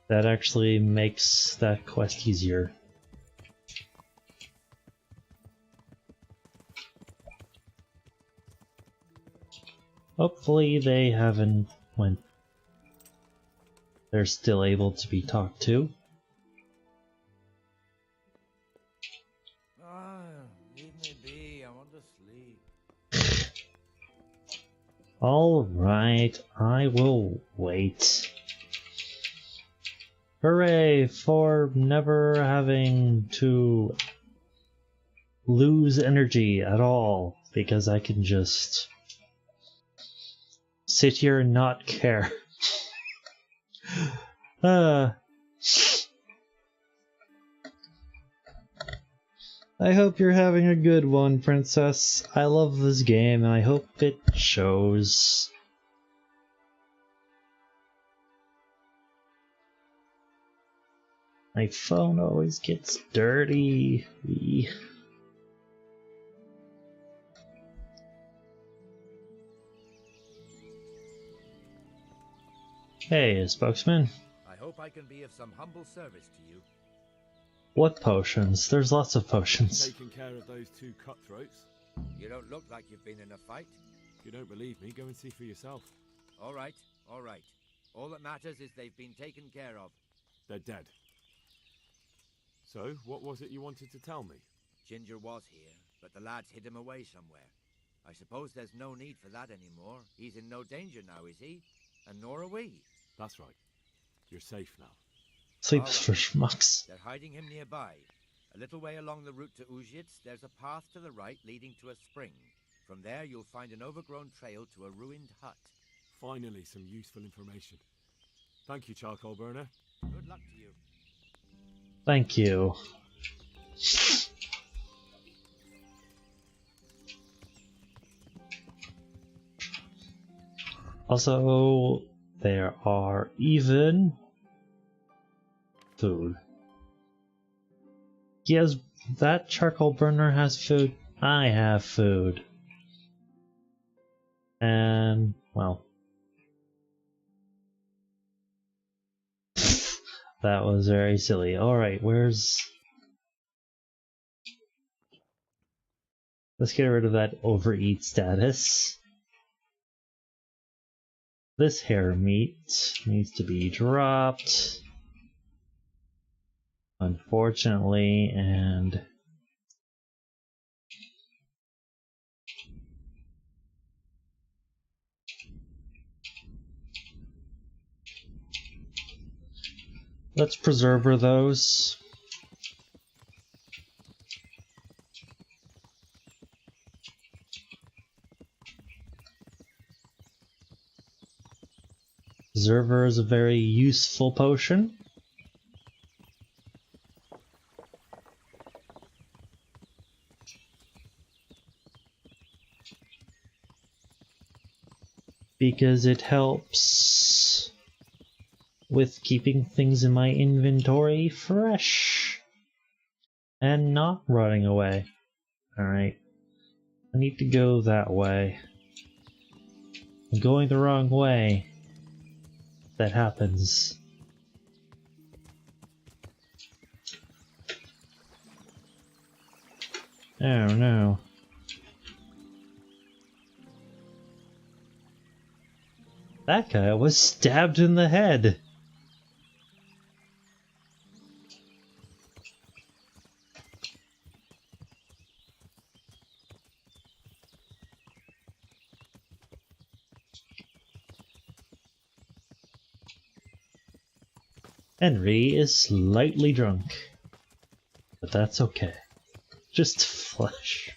That actually makes that quest easier. Hopefully they haven't went... They're still able to be talked to. Leave me be, I want to sleep. Alright, I will wait. Hooray for never having to lose energy at all, because I can just sit here and not care. I hope you're having a good one, Princess. I love this game and I hope it shows. My phone always gets dirty. Hey, spokesman. I hope I can be of some humble service to you. What potions? There's lots of potions. Taking care of those two cutthroats. You don't look like you've been in a fight. If you don't believe me, go and see for yourself. All right, all right. All that matters is they've been taken care of. They're dead. So, what was it you wanted to tell me? Ginger was here, but the lads hid him away somewhere. I suppose there's no need for that anymore. He's in no danger now, is he? And nor are we. That's right. You're safe now. Sleeps for schmucks. They're hiding him nearby. A little way along the route to Uzhitz, there's a path to the right leading to a spring. From there, you'll find an overgrown trail to a ruined hut. Finally, some useful information. Thank you, Charcoal Burner. Good luck to you. Thank you. Also, there are even food. Yes, that charcoal burner has food. I have food. And, well. That was very silly. Alright, where's... Let's get rid of that overeat status. This hair meat needs to be dropped. Unfortunately, and... Let's preserve those. Preserver is a very useful potion. Because it helps with keeping things in my inventory fresh and not running away. Alright, I need to go that way. I'm going the wrong way. That happens. Oh no. That guy was stabbed in the head. Henry is slightly drunk, but that's okay. Just flesh.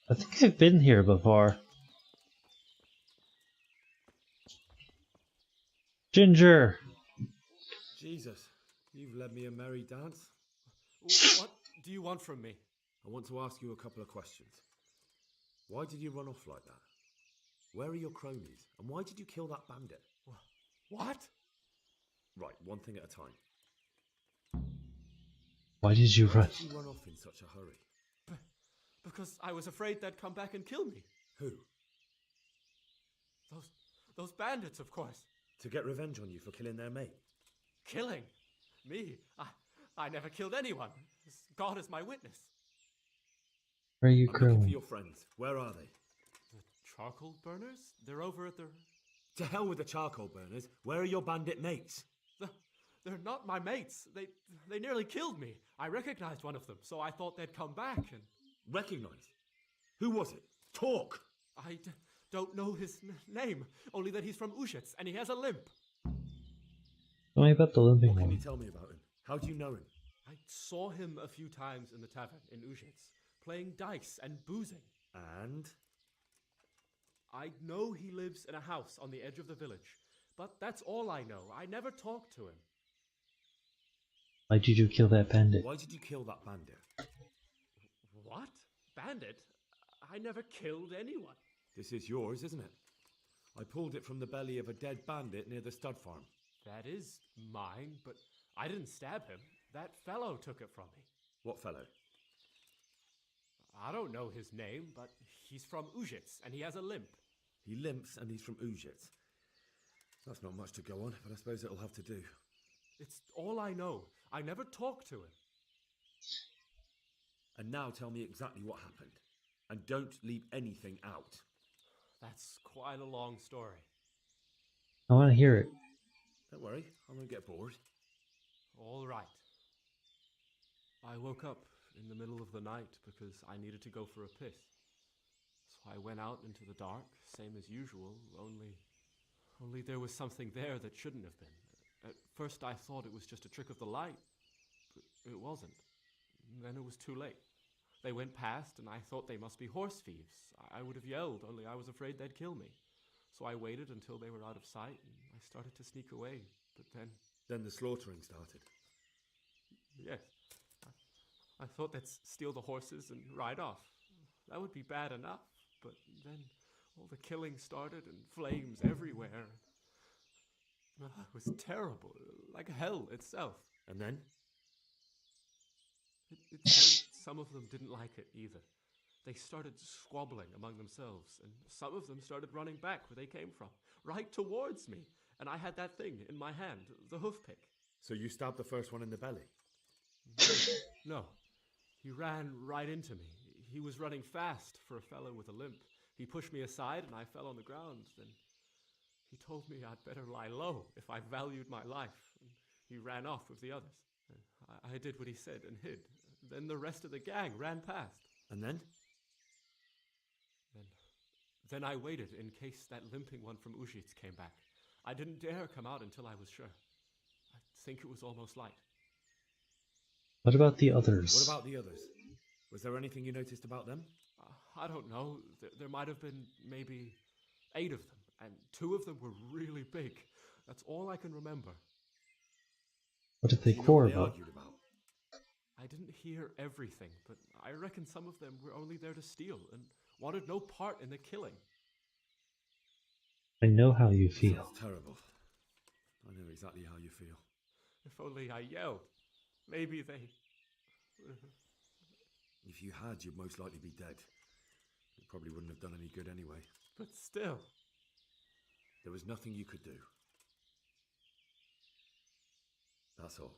I think I've been here before. Ginger! Jesus, you've led me a merry dance. What do you want from me? I want to ask you a couple of questions. Why did you run off like that? Where are your cronies? And why did you kill that bandit? What? Right, one thing at a time. Why did you run? Why did you run off in such a hurry? Because I was afraid they'd come back and kill me. Who? Those bandits, of course. To get revenge on you for killing their mate? Killing? Me? I never killed anyone. God is my witness. Where are you I'm looking for going? your friends. Where are they? The charcoal burners? They're over at the... To hell with the charcoal burners. Where are your bandit mates? They're not my mates. They nearly killed me. I recognized one of them, so I thought they'd come back and... Recognize? Who was it? Talk! I don't know his name, only that he's from Ushitz and he has a limp. Tell me about the limping What can you one. tell me about him? How do you know him? I saw him a few times in the tavern in Ushitz, playing dice and boozing. And? I know he lives in a house on the edge of the village, but that's all I know. I never talked to him. Why did you kill that bandit? Why did you kill that bandit? What? Bandit? I never killed anyone. This is yours, isn't it? I pulled it from the belly of a dead bandit near the stud farm. That is mine, but I didn't stab him. That fellow took it from me. What fellow? I don't know his name, but he's from Ushitz and he has a limp. He limps and he's from Ushitz. That's not much to go on, but I suppose it'll have to do. It's all I know. I never talked to him. And now tell me exactly what happened. And don't leave anything out. That's quite a long story. I want to hear it. Don't worry, I won't get bored. All right. I woke up in the middle of the night because I needed to go for a piss. So I went out into the dark, same as usual, only there was something there that shouldn't have been. At first I thought it was just a trick of the light, but it wasn't. Then it was too late. They went past and I thought they must be horse thieves. I would have yelled, only I was afraid they'd kill me. So I waited until they were out of sight and I started to sneak away, but then... Then the slaughtering started. Yes. I thought they'd steal the horses and ride off. That would be bad enough, but then all the killing started and flames everywhere. It was terrible, like hell itself. And then? It some of them didn't like it either. They started squabbling among themselves, and some of them started running back where they came from, right towards me. And I had that thing in my hand, the hoof pick. So you stabbed the first one in the belly? No. He ran right into me. He was running fast for a fellow with a limp. He pushed me aside and I fell on the ground. Then he told me I'd better lie low if I valued my life. And he ran off with the others. I did what he said and hid. Then the rest of the gang ran past. And then? Then I waited in case that limping one from Ushitz came back. I didn't dare come out until I was sure. I think it was almost light. What about the others? What about the others? Was there anything you noticed about them? I don't know. There might have been maybe 8 of them, and 2 of them were really big. That's all I can remember. What did they Do you know quarrel what they about? argued about? I didn't hear everything, but I reckon some of them were only there to steal and wanted no part in the killing. I know how you feel. Sounds terrible. I know exactly how you feel. If only I yelled. Maybe they... If you had, you'd most likely be dead. It probably wouldn't have done any good anyway. But still. There was nothing you could do. That's all.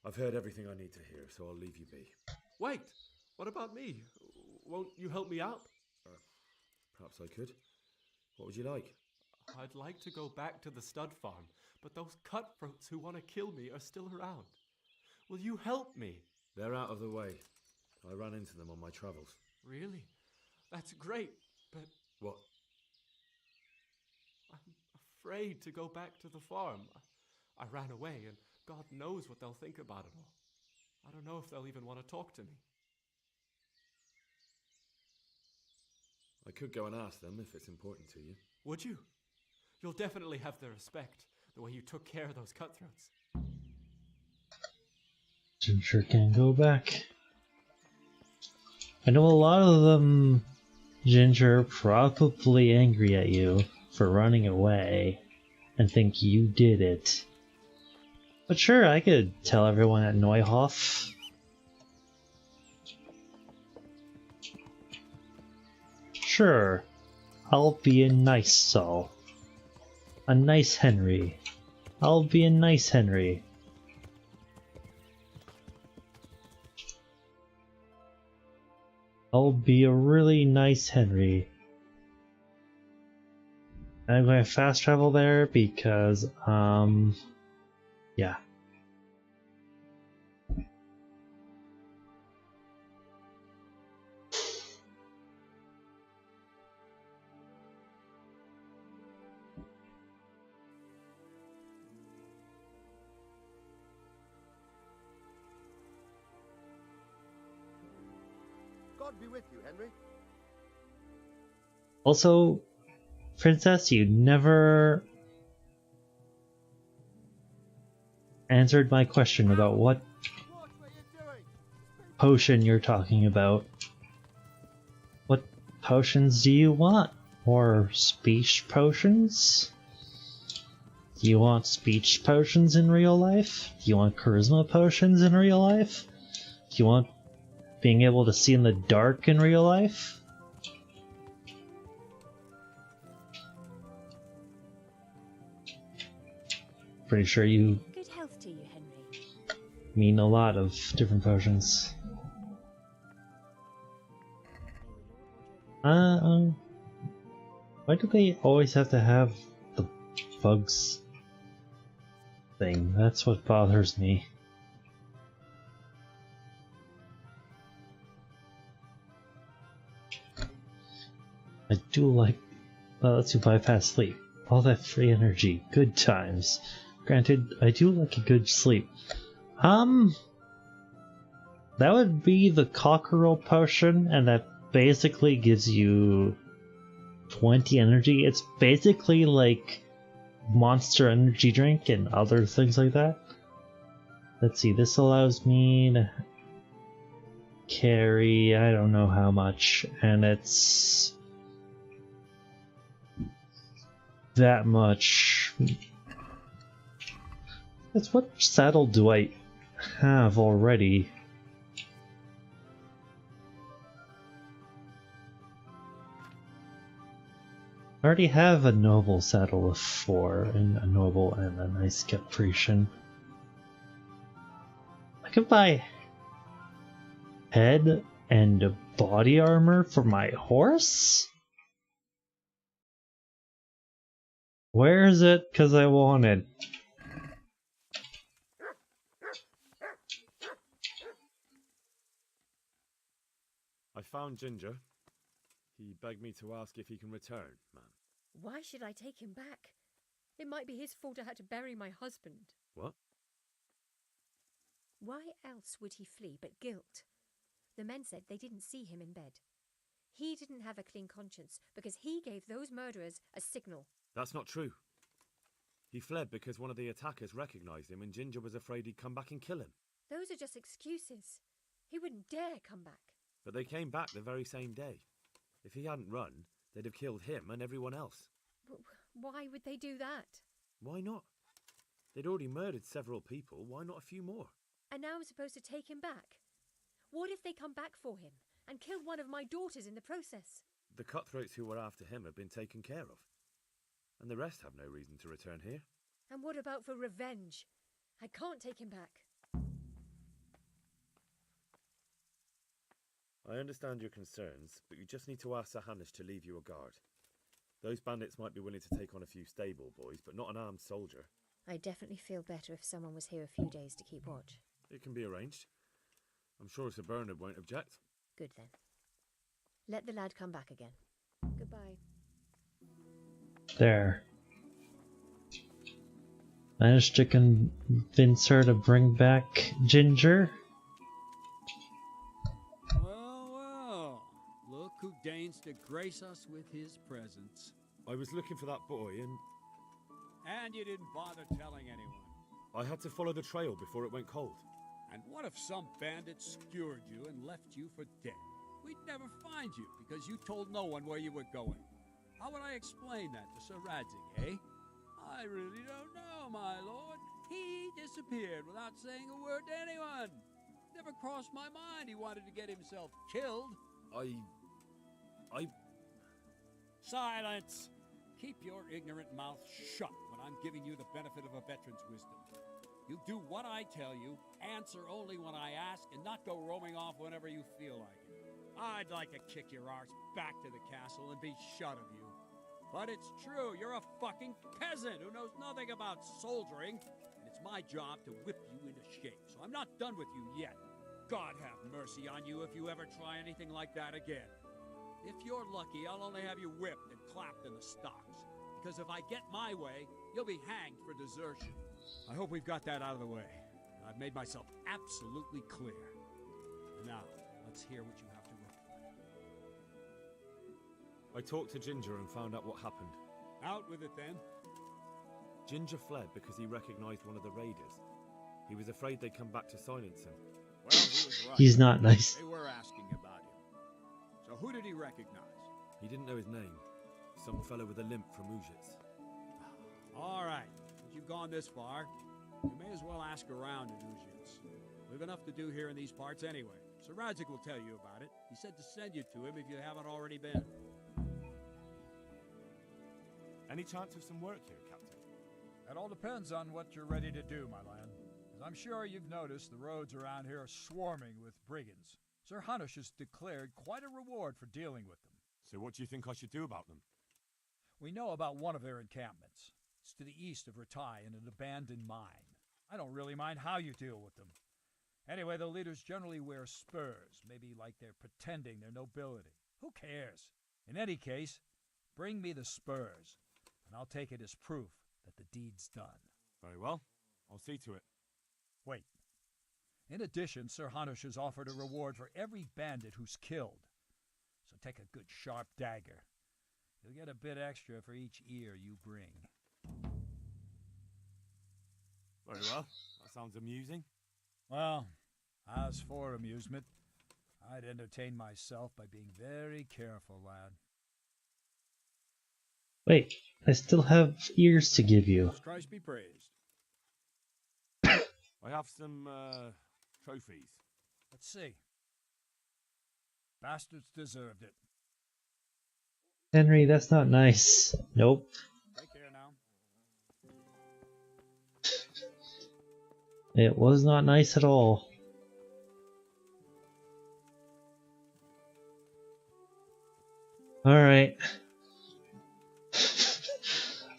I've heard everything I need to hear, so I'll leave you be. Wait! What about me? Won't you help me out? Perhaps I could. What would you like? I'd like to go back to the stud farm, but those cutthroats who want to kill me are still around. Will you help me? They're out of the way. I ran into them on my travels. Really? That's great, but... What? I'm afraid to go back to the farm. I ran away, and God knows what they'll think about it all. I don't know if they'll even want to talk to me. I could go and ask them if it's important to you. Would you? You'll definitely have their respect, the way you took care of those cutthroats. Ginger can go back. I know a lot of them, Ginger, are probably angry at you for running away and think you did it. But sure, I could tell everyone at Neuhof. Sure, I'll be a nice Saul. A nice Henry. I'll be a nice Henry. I'll be a really nice Henry. And I'm going to fast travel there because, yeah. God be with you, Henry. Also, Princess, you never answered my question about what potion you're talking about. What potions do you want? Or speech potions? Do you want speech potions in real life? Do you want charisma potions in real life? Do you want being able to see in the dark in real life? Pretty sure you Good health to you, Henry. mean a lot of different potions. Why do they always have to have the bugs thing? That's what bothers me. I do like lets you bypass sleep. All that free energy, good times. Granted, I do like a good sleep. That would be the cockerel potion, and that basically gives you 20 energy. It's basically like Monster Energy Drink and other things like that. Let's see, this allows me to carry I don't know how much, and it's that much. That's what saddle do I have already? I already have a noble saddle of 4 and a noble and a nice caprician. I could buy head and body armor for my horse? Where is it? 'Cause I want it. I found Ginger. He begged me to ask if he can return, ma'am. Why should I take him back? It might be his fault I had to bury my husband. What? Why else would he flee but guilt? The men said they didn't see him in bed. He didn't have a clean conscience because he gave those murderers a signal. That's not true. He fled because one of the attackers recognized him and Ginger was afraid he'd come back and kill him. Those are just excuses. He wouldn't dare come back. But they came back the very same day. If he hadn't run, they'd have killed him and everyone else. Why would they do that? Why not? They'd already murdered several people. Why not a few more? and now I'm supposed to take him back. What if they come back for him and kill one of my daughters in the process? The cutthroats who were after him have been taken care of, and the rest have no reason to return here. And what about for revenge? I can't take him back. I understand your concerns, but you just need to ask Sir Hanish to leave you a guard. Those bandits might be willing to take on a few stable boys, but not an armed soldier. I'd definitely feel better if someone was here a few days to keep watch. It can be arranged. I'm sure Sir Bernard won't object. Good then. Let the lad come back again. Goodbye. There. Managed to convince her to bring back Ginger. Well, look who deigns to grace us with his presence. I was looking for that boy and... And you didn't bother telling anyone. I had to follow the trail before it went cold. And what if some bandit skewered you and left you for dead? We'd never find you because you told no one where you were going. How would I explain that to Sir Radzig, eh? I really don't know, my lord. He disappeared without saying a word to anyone. Never crossed my mind he wanted to get himself killed. Silence! Keep your ignorant mouth shut when I'm giving you the benefit of a veteran's wisdom. You do what I tell you, answer only when I ask, and not go roaming off whenever you feel like it. I'd like to kick your arse back to the castle and be shut of you. But it's true, you're a fucking peasant who knows nothing about soldiering, and it's my job to whip you into shape, so I'm not done with you yet. God have mercy on you if you ever try anything like that again. If you're lucky, I'll only have you whipped and clapped in the stocks, because if I get my way, you'll be hanged for desertion. I hope we've got that out of the way. I've made myself absolutely clear. Now, let's hear what you have to report. I talked to Ginger and found out what happened. Out with it, then. Ginger fled because he recognized one of the raiders. He was afraid they'd come back to silence him. Well, he was right. He's not nice. They were asking about him. So who did he recognize? He didn't know his name. Some fellow with a limp from Ujits. All right. Since you've gone this far, you may as well ask around at Ujits. We've enough to do here in these parts anyway. Sir Radzig will tell you about it. He said to send you to him if you haven't already been. Any chance of some work here, Captain? That all depends on what you're ready to do, my lad. As I'm sure you've noticed, the roads around here are swarming with brigands. Sir Hanish has declared quite a reward for dealing with them. So what do you think I should do about them? We know about one of their encampments. It's to the east of Ratai in an abandoned mine. I don't really mind how you deal with them. Anyway, the leaders generally wear spurs, maybe like they're pretending they're nobility. Who cares? In any case, bring me the spurs, and I'll take it as proof that the deed's done. Very well. I'll see to it. Wait. In addition, Sir Hanish has offered a reward for every bandit who's killed. So take a good sharp dagger. You'll get a bit extra for each ear you bring. Very well. That sounds amusing. Well, as for amusement, I'd entertain myself by being very careful, lad. Wait, I still have ears to give you. Christ be praised. I have some, trophies. Let's see. Bastards deserved it. Henry, that's not nice. Nope. Take care now. It was not nice at all. Alright.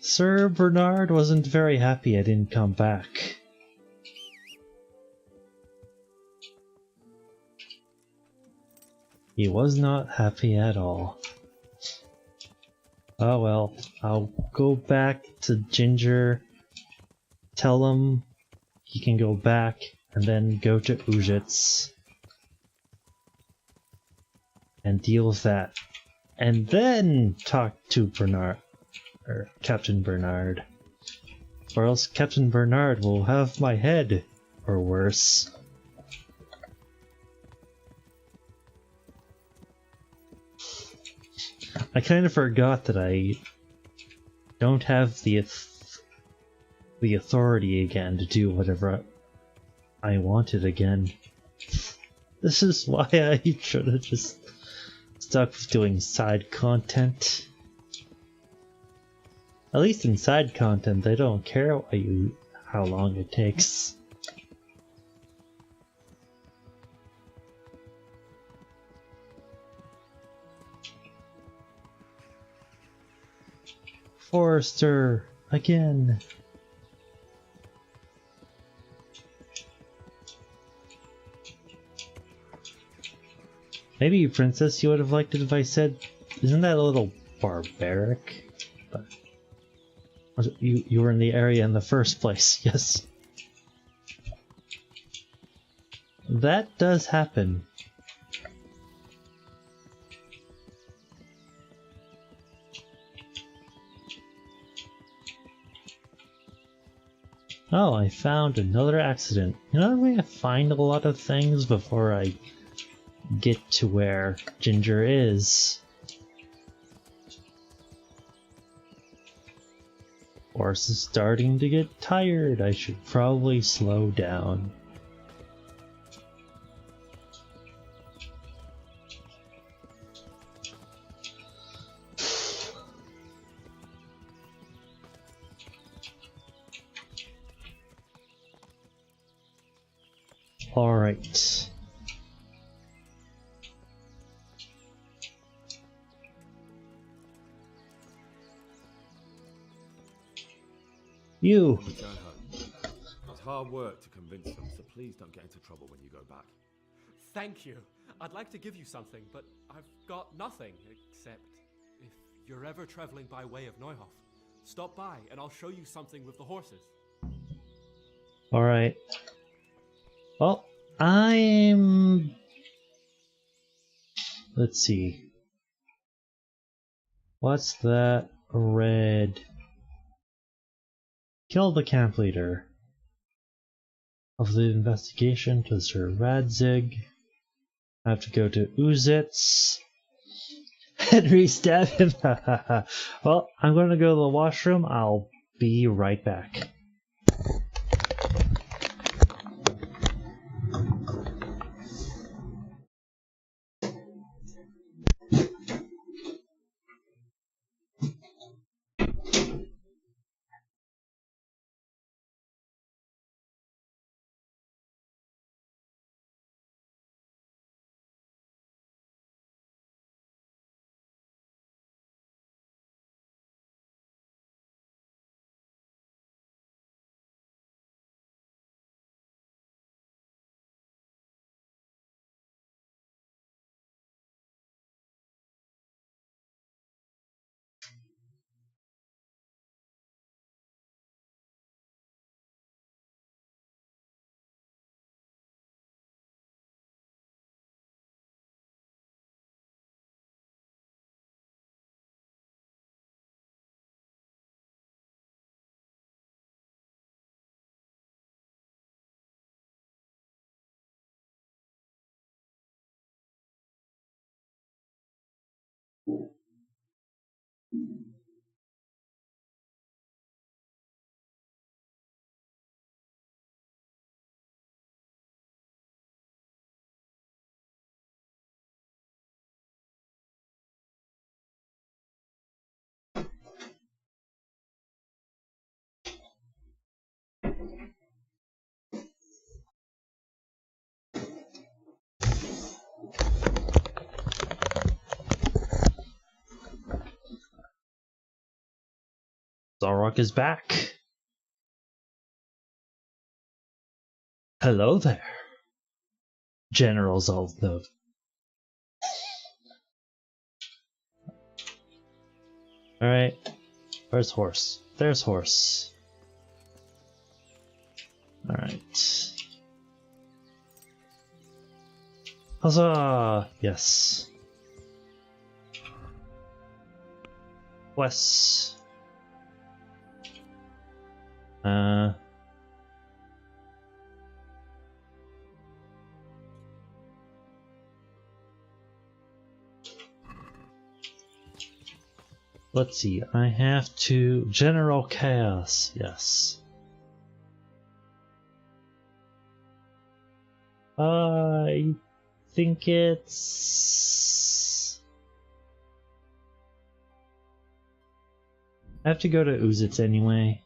Sir Bernard wasn't very happy I didn't come back. He was not happy at all. Oh well, I'll go back to Ginger, tell him he can go back, and then go to Ujits and deal with that. And then talk to Bernard, or Captain Bernard. Or else Captain Bernard will have my head, or worse. I kind of forgot that I don't have the authority again to do whatever I want it again. This is why I should have just stuck with doing side content. At least in side content, they don't care how long it takes. Forrester, again. Maybe, Princess, you would have liked it if I said, isn't that a little barbaric? But you were in the area in the first place, yes. That does happen. Oh, I found another accident. You know, I'm going to find a lot of things before I get to where Ginger is. Horse is starting to get tired. I should probably slow down. All right. You. Return home. It's hard work to convince them, so please don't get into trouble when you go back. Thank you. I'd like to give you something, but I've got nothing except if you're ever traveling by way of Neuhof, stop by and I'll show you something with the horses. All right. Well, let's see. What's that red? Kill the camp leader of the investigation to Sir Radzig. I have to go to Uzitz. Henry stab him. Well, I'm going to go to the washroom. I'll be right back. Zalrok is back. Hello there, General Zalrok. Alright, where's horse? There's horse. Alright. Huzzah! Yes. Wes. Let's see, I have to... General Chaos, yes. I think it's... I have to go to Uzitz anyway.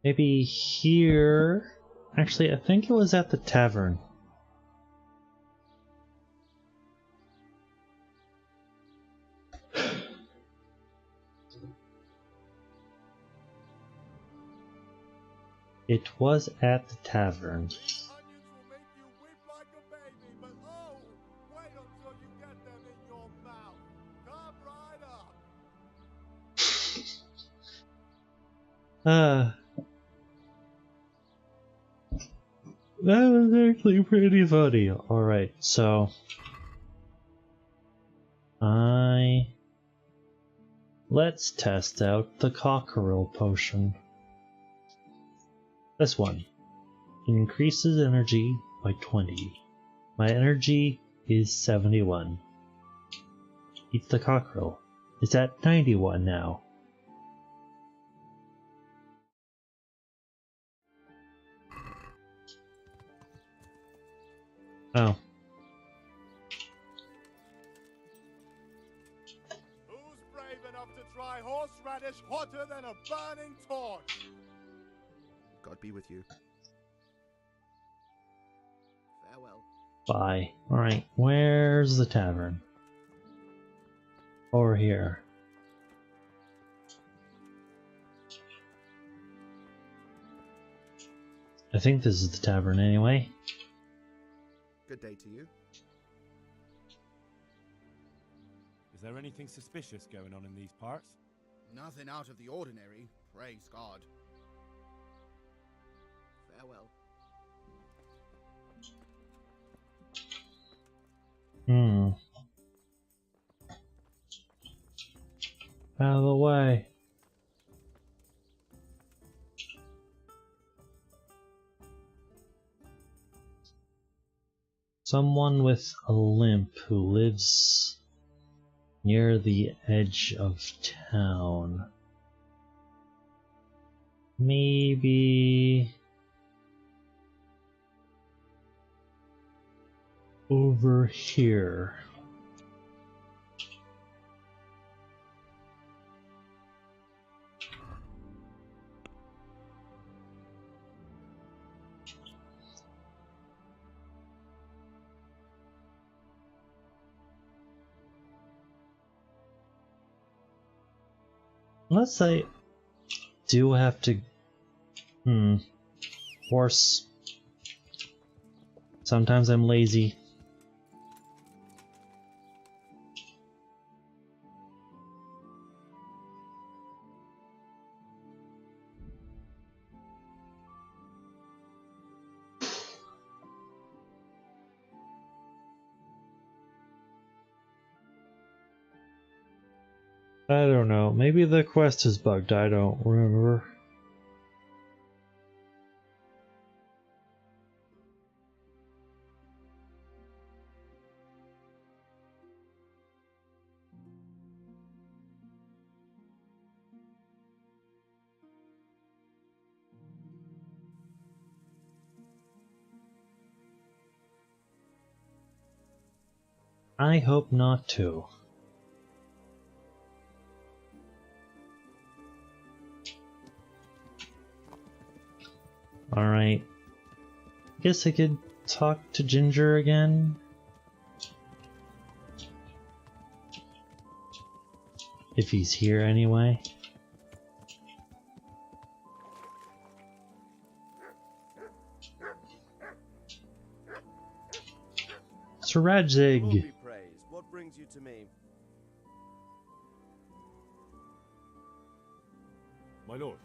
Maybe here... Actually, I think it was at the tavern. It was at the tavern. These onions will make you weep like a baby, but oh, wait until you get them in your mouth. Come right up. That was actually pretty funny. Alright, so... Let's test out the cockerel potion. This one. It increases energy by 20. My energy is 71. Eat the cockerel. It's at 91 now. Oh. Who's brave enough to try horseradish hotter than a burning torch? God be with you. Farewell. Bye. Alright, where's the tavern? Over here. I think this is the tavern anyway. Good day to you. Is there anything suspicious going on in these parts? Nothing out of the ordinary, praise God. Farewell. Out of the way. Someone with a limp who lives near the edge of town. Maybe over here. Unless I do have to... Horse. Sometimes I'm lazy. I don't know. Maybe the quest is bugged. I don't remember. I hope not to. Alright. Guess I could talk to Ginger again. If he's here anyway. Sir Radzig! Lord be praised. What brings you to me? My lord,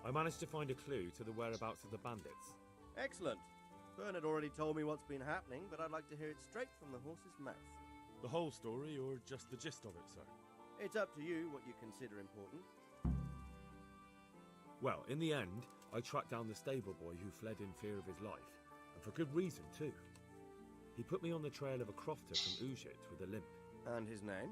I managed to find a clue to the whereabouts of the bandits. Excellent. Bernard already told me what's been happening, but I'd like to hear it straight from the horse's mouth. The whole story, or just the gist of it, sir? It's up to you what you consider important. Well, in the end, I tracked down the stable boy who fled in fear of his life, and for good reason, too. He put me on the trail of a crofter from Ujit with a limp. And his name?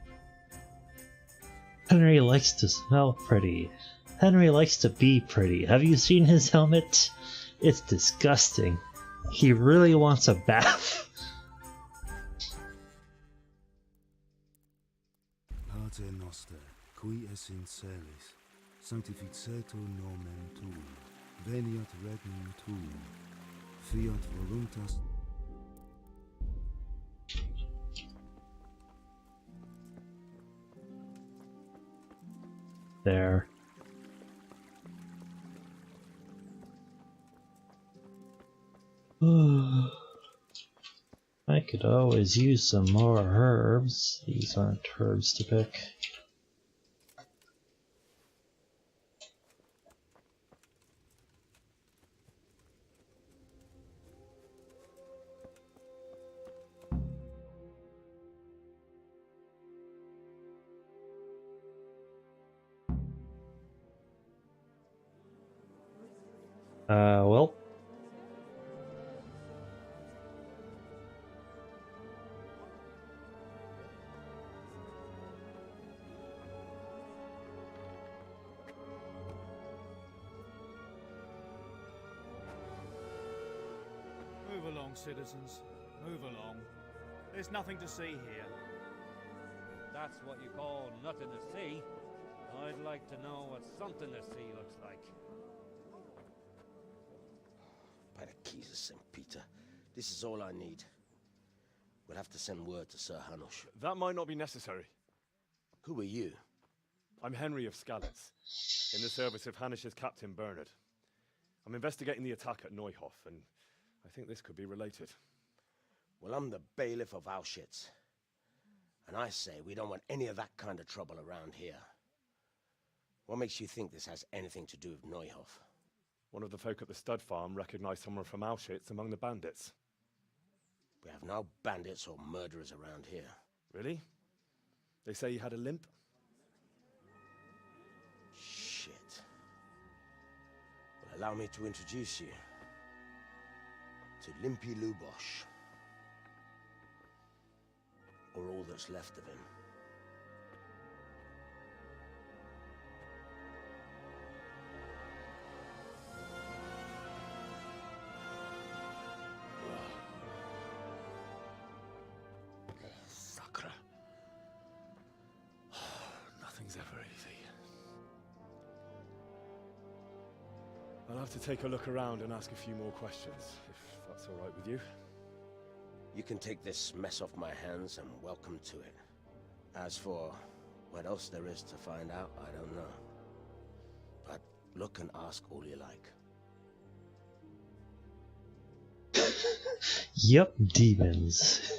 Henry likes to smell pretty. Henry likes to be pretty. Have you seen his helmet? It's disgusting. He really wants a bath. Pater noster, qui es in celis, sanctificetur nomen tuum, veniat regnum tuum, fiat voluntas. There. I could always use some more herbs. These aren't herbs to pick. Well. Move along, citizens. Move along. There's nothing to see here. That's what you call nothing to see. I'd like to know what something to see looks like. By the keys of St. Peter, this is all I need. We'll have to send word to Sir Hanush. That might not be necessary. Who are you? I'm Henry of Skalitz, in the service of Hanush's Captain Bernard. I'm investigating the attack at Neuhof, and I think this could be related. Well, I'm the bailiff of Auschwitz. And I say we don't want any of that kind of trouble around here. What makes you think this has anything to do with Neuhof? One of the folk at the stud farm recognized someone from Auschwitz among the bandits. We have no bandits or murderers around here. Really? They say he had a limp? Shit. Well, allow me to introduce you to Limpy Lubosh. Or all that's left of him. Sacre. Nothing's ever easy. I'll have to take a look around and ask a few more questions, if that's all right with you. You can take this mess off my hands and welcome to it. As for what else there is to find out, I don't know. But look and ask all you like. Yep, demons.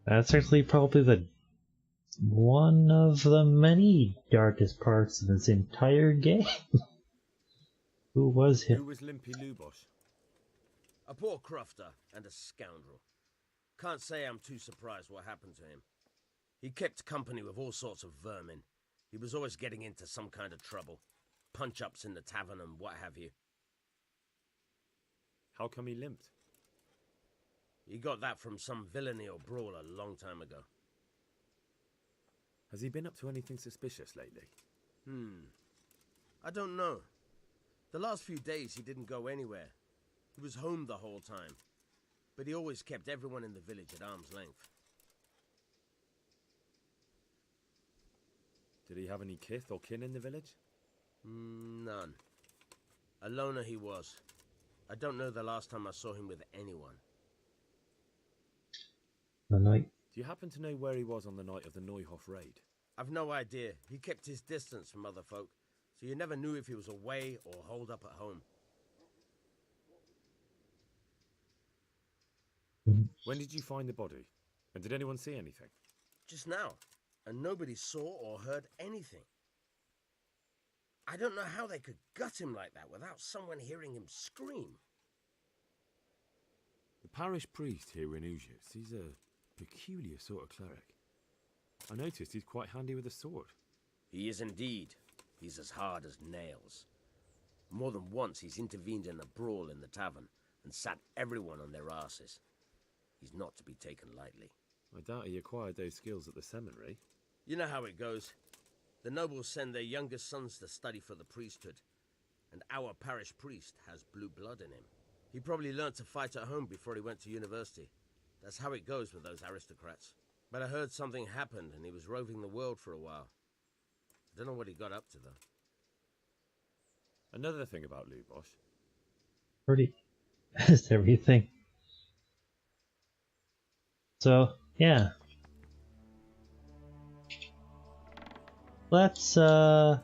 That's actually probably the one of the many darkest parts of this entire game. Who was him? Who was Limpy Lubosh? A poor crofter and a scoundrel. Can't say I'm too surprised what happened to him. He kept company with all sorts of vermin. He was always getting into some kind of trouble. Punch-ups in the tavern and what have you. How come he limped? He got that from some villainy or brawl a long time ago. Has he been up to anything suspicious lately? I don't know. The last few days he didn't go anywhere. He was home the whole time. But he always kept everyone in the village at arm's length. Did he have any kith or kin in the village? None. A loner he was. I don't know the last time I saw him with anyone. The night. Do you happen to know where he was on the night of the Neuhof raid? I've no idea. He kept his distance from other folk, so you never knew if he was away or holed up at home. When did you find the body? And did anyone see anything? Just now. And nobody saw or heard anything. I don't know how they could gut him like that without someone hearing him scream. The parish priest here in Ujitz, he's a peculiar sort of cleric. I noticed he's quite handy with a sword. He is indeed. He's as hard as nails. More than once he's intervened in a brawl in the tavern and sat everyone on their asses. He's not to be taken lightly. I doubt he acquired those skills at the seminary. You know how it goes. The nobles send their youngest sons to study for the priesthood, and our parish priest has blue blood in him. He probably learnt to fight at home before he went to university. That's how it goes with those aristocrats. But I heard something happened and he was roving the world for a while. I don't know what he got up to, though. Another thing about Lubosh. Pretty is everything. So, yeah. Let's, Judas.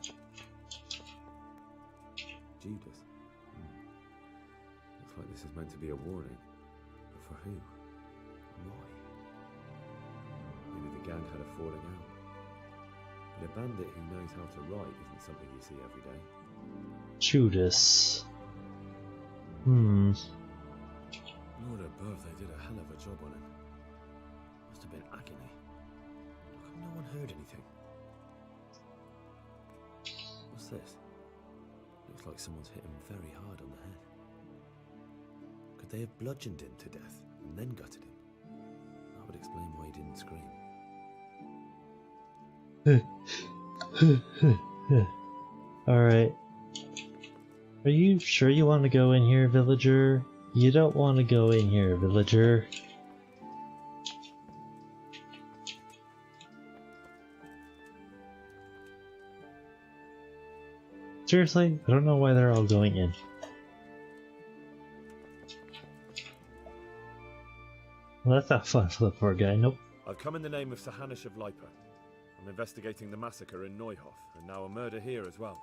Looks like this is meant to be a warning. But for who? And why? Maybe the gang had a falling out. But a bandit who knows how to write isn't something you see every day. Judas. Lord above, they did a hell of a job on him. Must have been agony. How come no one heard anything? What's this? Looks like someone's hit him very hard on the head. Could they have bludgeoned him to death and then gutted him? That would explain why he didn't scream. Alright. Are you sure you want to go in here, villager? You don't want to go in here, villager. Seriously? I don't know why they're all going in. Well, that's not fun for the poor guy. Nope. I've come in the name of Sahanish of Lipa. I'm investigating the massacre in Neuhof, and now a murder here as well.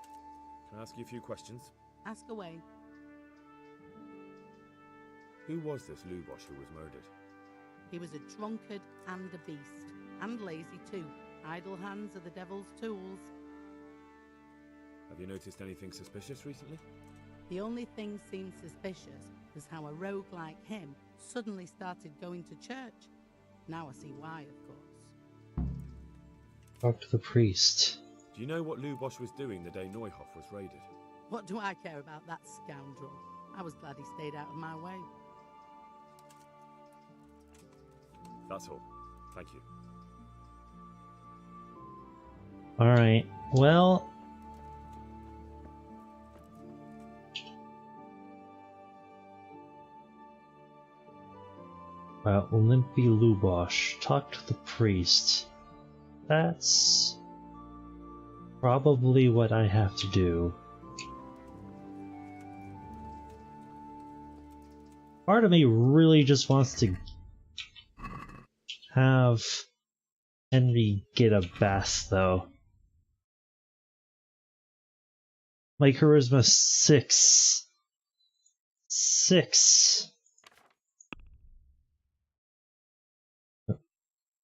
Can I ask you a few questions? Ask away. Who was this Lubosh who was murdered? He was a drunkard and a beast. And lazy too. Idle hands are the devil's tools. Have you noticed anything suspicious recently? The only thing seemed suspicious was how a rogue like him suddenly started going to church. Now I see why, of course. Talk to the priest. Do you know what Lubosh was doing the day Neuhof was raided? What do I care about that scoundrel? I was glad he stayed out of my way. That's all. Thank you. Alright, well... Olympy Lubosh. Talk to the priest. That's... probably what I have to do. Part of me really just wants to have Henry get a bath, though. My charisma 6. 6.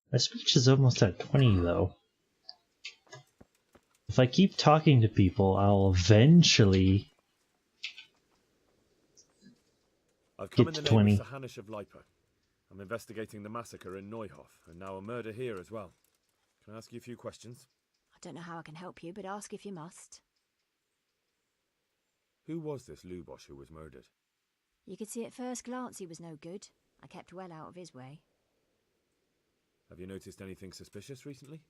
My speech is almost at 20, though. If I keep talking to people, I'll eventually I've come get to in the 20. name of Sahanish of Lipa. I'm investigating the massacre in Neuhof, and now a murder here as well. Can I ask you a few questions? I don't know how I can help you, but ask if you must. Who was this Lubosh who was murdered? You could see at first glance he was no good. I kept well out of his way. Have you noticed anything suspicious recently?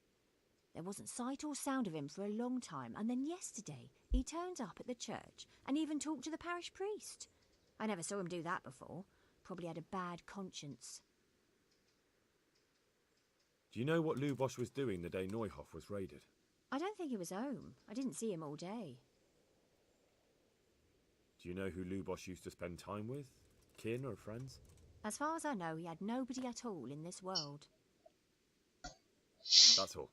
There wasn't sight or sound of him for a long time, and then yesterday he turned up at the church and even talked to the parish priest. I never saw him do that before. Probably had a bad conscience. Do you know what Lubosh was doing the day Neuhof was raided? I don't think he was home. I didn't see him all day. Do you know who Lubosh used to spend time with? Kin or friends? As far as I know, he had nobody at all in this world. That's all.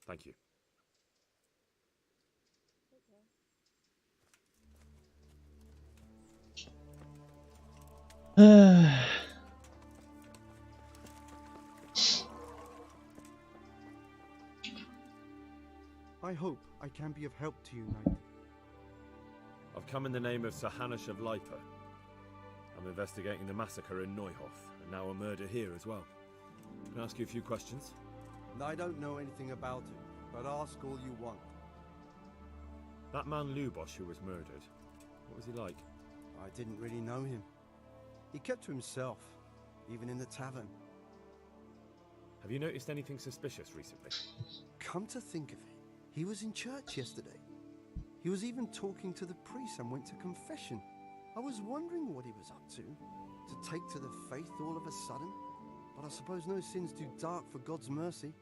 Thank you. I hope I can be of help to you, Knight. I've come in the name of Sahanish of Lipa. I'm investigating the massacre in Neuhof, and now a murder here as well. Can I ask you a few questions? I don't know anything about it, but ask all you want. That man Lubosh who was murdered, what was he like? I didn't really know him. He kept to himself, even in the tavern. Have you noticed anything suspicious recently? Come to think of it, He was in church yesterday. He was even talking to the priest and went to confession. I was wondering what he was up to take to the faith all of a sudden. But I suppose no sin's too dark for God's mercy.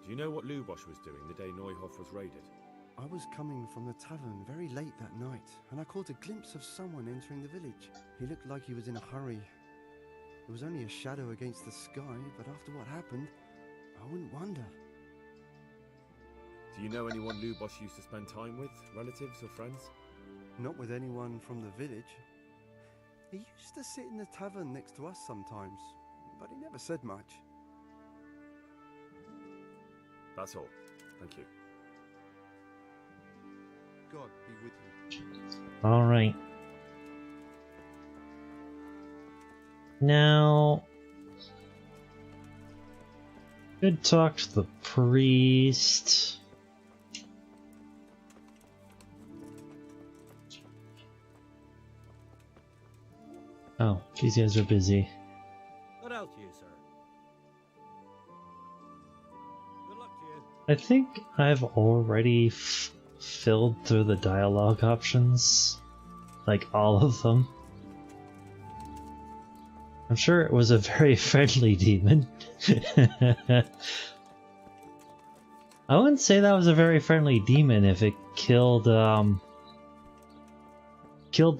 Do you know what Lubosh was doing the day Neuhof was raided? I was coming from the tavern very late that night, and I caught a glimpse of someone entering the village. He looked like he was in a hurry. It was only a shadow against the sky, but after what happened, I wouldn't wonder. Do you know anyone Lubosh used to spend time with? Relatives or friends? Not with anyone from the village. He used to sit in the tavern next to us sometimes, but he never said much. That's all. Thank you. God be with you. All right. Now, good talk to the priest. Oh, these guys are busy. What else to you, sir? Good luck to you. I think I've already filled through the dialogue options. Like all of them. I'm sure it was a very friendly demon. I wouldn't say that was a very friendly demon if it killed the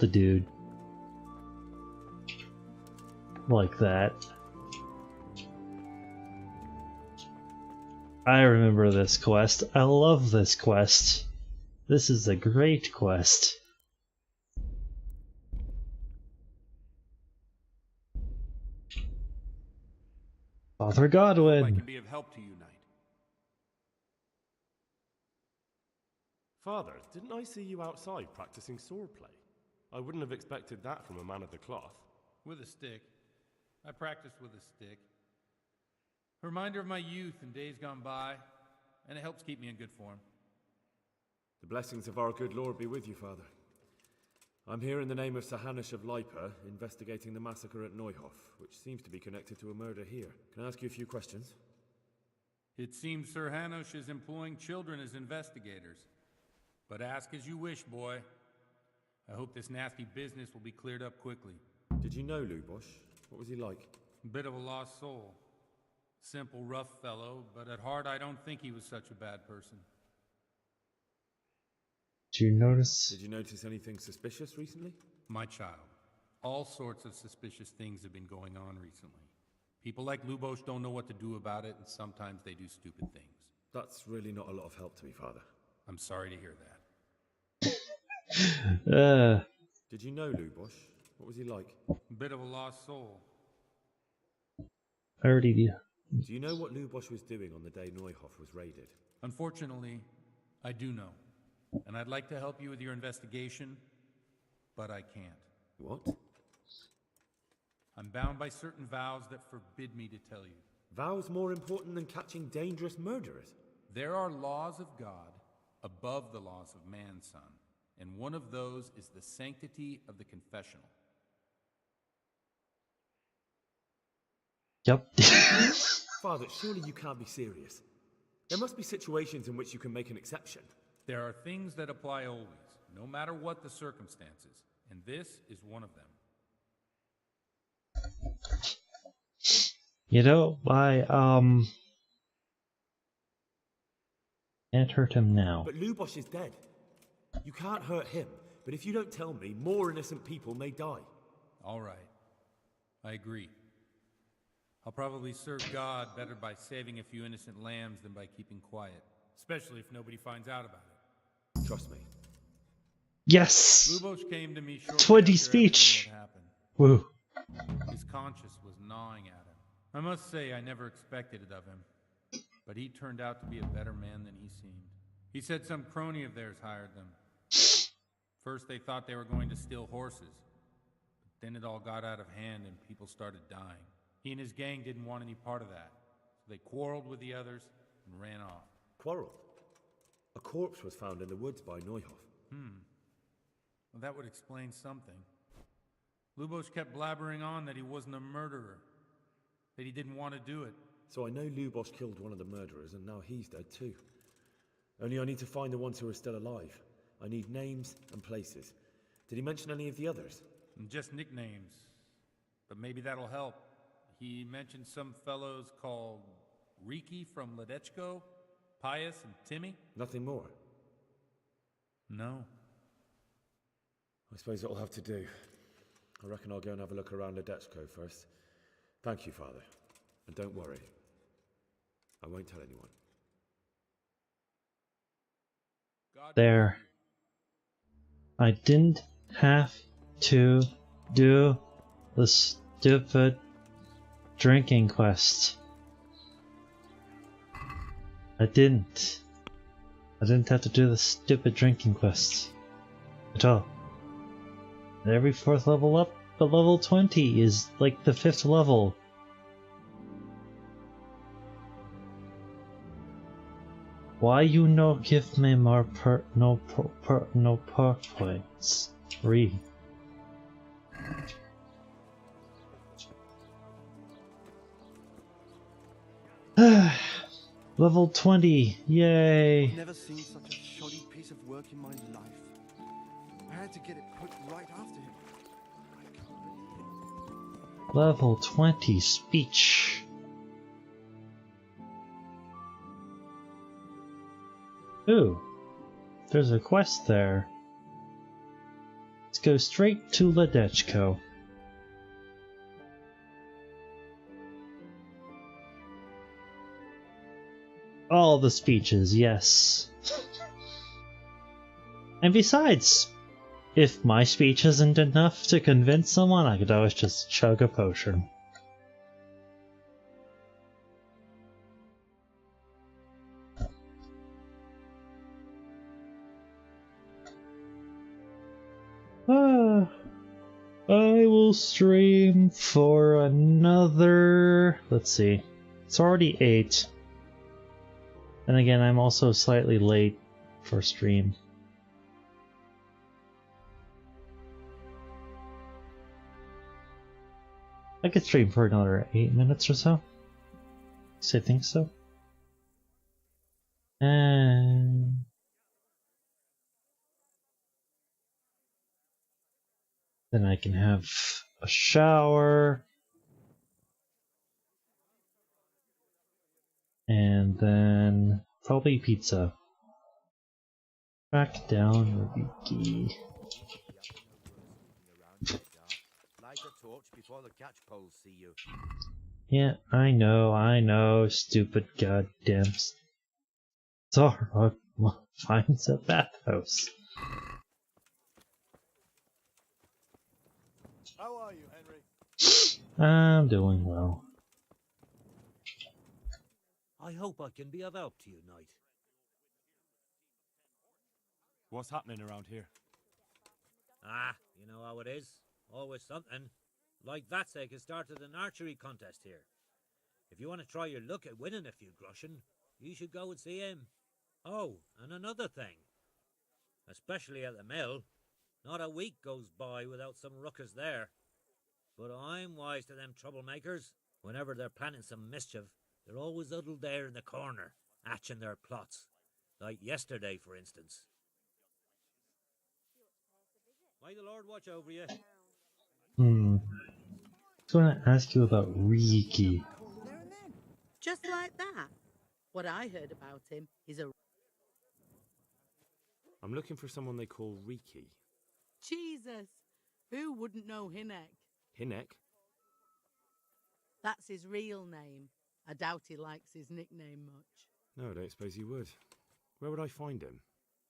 dude. Like that. I remember this quest. I love this quest. This is a great quest. Father Godwin. I can be of help to you, Knight. Father, didn't I see you outside practicing swordplay? I wouldn't have expected that from a man of the cloth. With a stick. I practiced with a stick. A reminder of my youth and days gone by, and it helps keep me in good form. The blessings of our good Lord be with you, Father. I'm here in the name of Sir Hanush of Lipa, investigating the massacre at Neuhof, which seems to be connected to a murder here. Can I ask you a few questions? It seems Sir Hanush is employing children as investigators. But ask as you wish, boy. I hope this nasty business will be cleared up quickly. Did you know Lubosh? What was he like? Bit of a lost soul. Simple, rough fellow, but at heart I don't think he was such a bad person. Did you notice? Did you notice anything suspicious recently? My child, all sorts of suspicious things have been going on recently. People like Lubosh don't know what to do about it, and sometimes they do stupid things. That's really not a lot of help to me, Father. I'm sorry to hear that. Did you know Lubosh? What was he like? Bit of a lost soul. I already do. Do you know what Lubosh was doing on the day Neuhof was raided? Unfortunately, I do know. And I'd like to help you with your investigation, but I can't. What? I'm bound by certain vows that forbid me to tell you. Vows more important than catching dangerous murderers? There are laws of God above the laws of man's son, and one of those is the sanctity of the confessional. Yep. Father, surely you can't be serious. There must be situations in which you can make an exception. There are things that apply always, no matter what the circumstances, and this is one of them. You know, can't hurt him now. But Lubosh is dead. You can't hurt him, but if you don't tell me, more innocent people may die. All right. I agree. I'll probably serve God better by saving a few innocent lambs than by keeping quiet, especially if nobody finds out about it. Trust me. Yes! Lubosh came to me shortly 20 after speech! everything had happened. Woo. His conscience was gnawing at him. I must say I never expected it of him, but he turned out to be a better man than he seemed. He said some crony of theirs hired them. First they thought they were going to steal horses, but then it all got out of hand and people started dying. He and his gang didn't want any part of that, so they quarreled with the others and ran off. Quarreled? A corpse was found in the woods by Neuhof. Well, that would explain something. Lubosh kept blabbering on that he wasn't a murderer, that he didn't want to do it. So I know Lubos killed one of the murderers, and now he's dead too. Only I need to find the ones who are still alive. I need names and places. Did he mention any of the others? Just nicknames. But maybe that'll help. He mentioned some fellows called Riki from Ledechko, Pius and Timmy. Nothing more? No. I suppose it'll have to do. I reckon I'll go and have a look around Ledechko first. Thank you, Father. And don't worry. I won't tell anyone. There. I didn't have to do the stupid drinking quest. I didn't have to do the stupid drinking quest at all. Every 4th level up, but level 20 is like the 5th level. Why you no give me more no points? Level 20, yay! I've never seen such a shoddy piece of work in my life. I had to get it put right after him. Level 20 speech. Ooh, there's a quest there. Let's go straight to Ledechko. All the speeches, yes. And besides, if my speech isn't enough to convince someone, I could always just chug a potion. I will stream for another... Let's see. It's already 8. And again, I'm also slightly late for stream. I could stream for another 8 minutes or so. I think so. And... then I can have a shower. And then probably pizza. Back down Riki. Light a torch before the catch poles see you. Yeah, I know, stupid goddamn Zalrok finds a bathhouse. How are you, Henry? I'm doing well. I hope I can be of help to you, Knight. What's happening around here? Ah, you know how it is. Always something. Like that sake has started an archery contest here. If you want to try your luck at winning a few groschen, you should go and see him. Oh, and another thing. Especially at the mill, not a week goes by without some ruckus there. But I'm wise to them troublemakers. Whenever they're planning some mischief, they're always huddled there in the corner, hatching their plots. Like yesterday, for instance. May the Lord watch over you. I was going to ask you about Riki. Just like that. What I heard about him is a... I'm looking for someone they call Riki. Jesus! Who wouldn't know Hinek? Hinek? That's his real name. I doubt he likes his nickname much. No, I don't suppose you would. Where would I find him?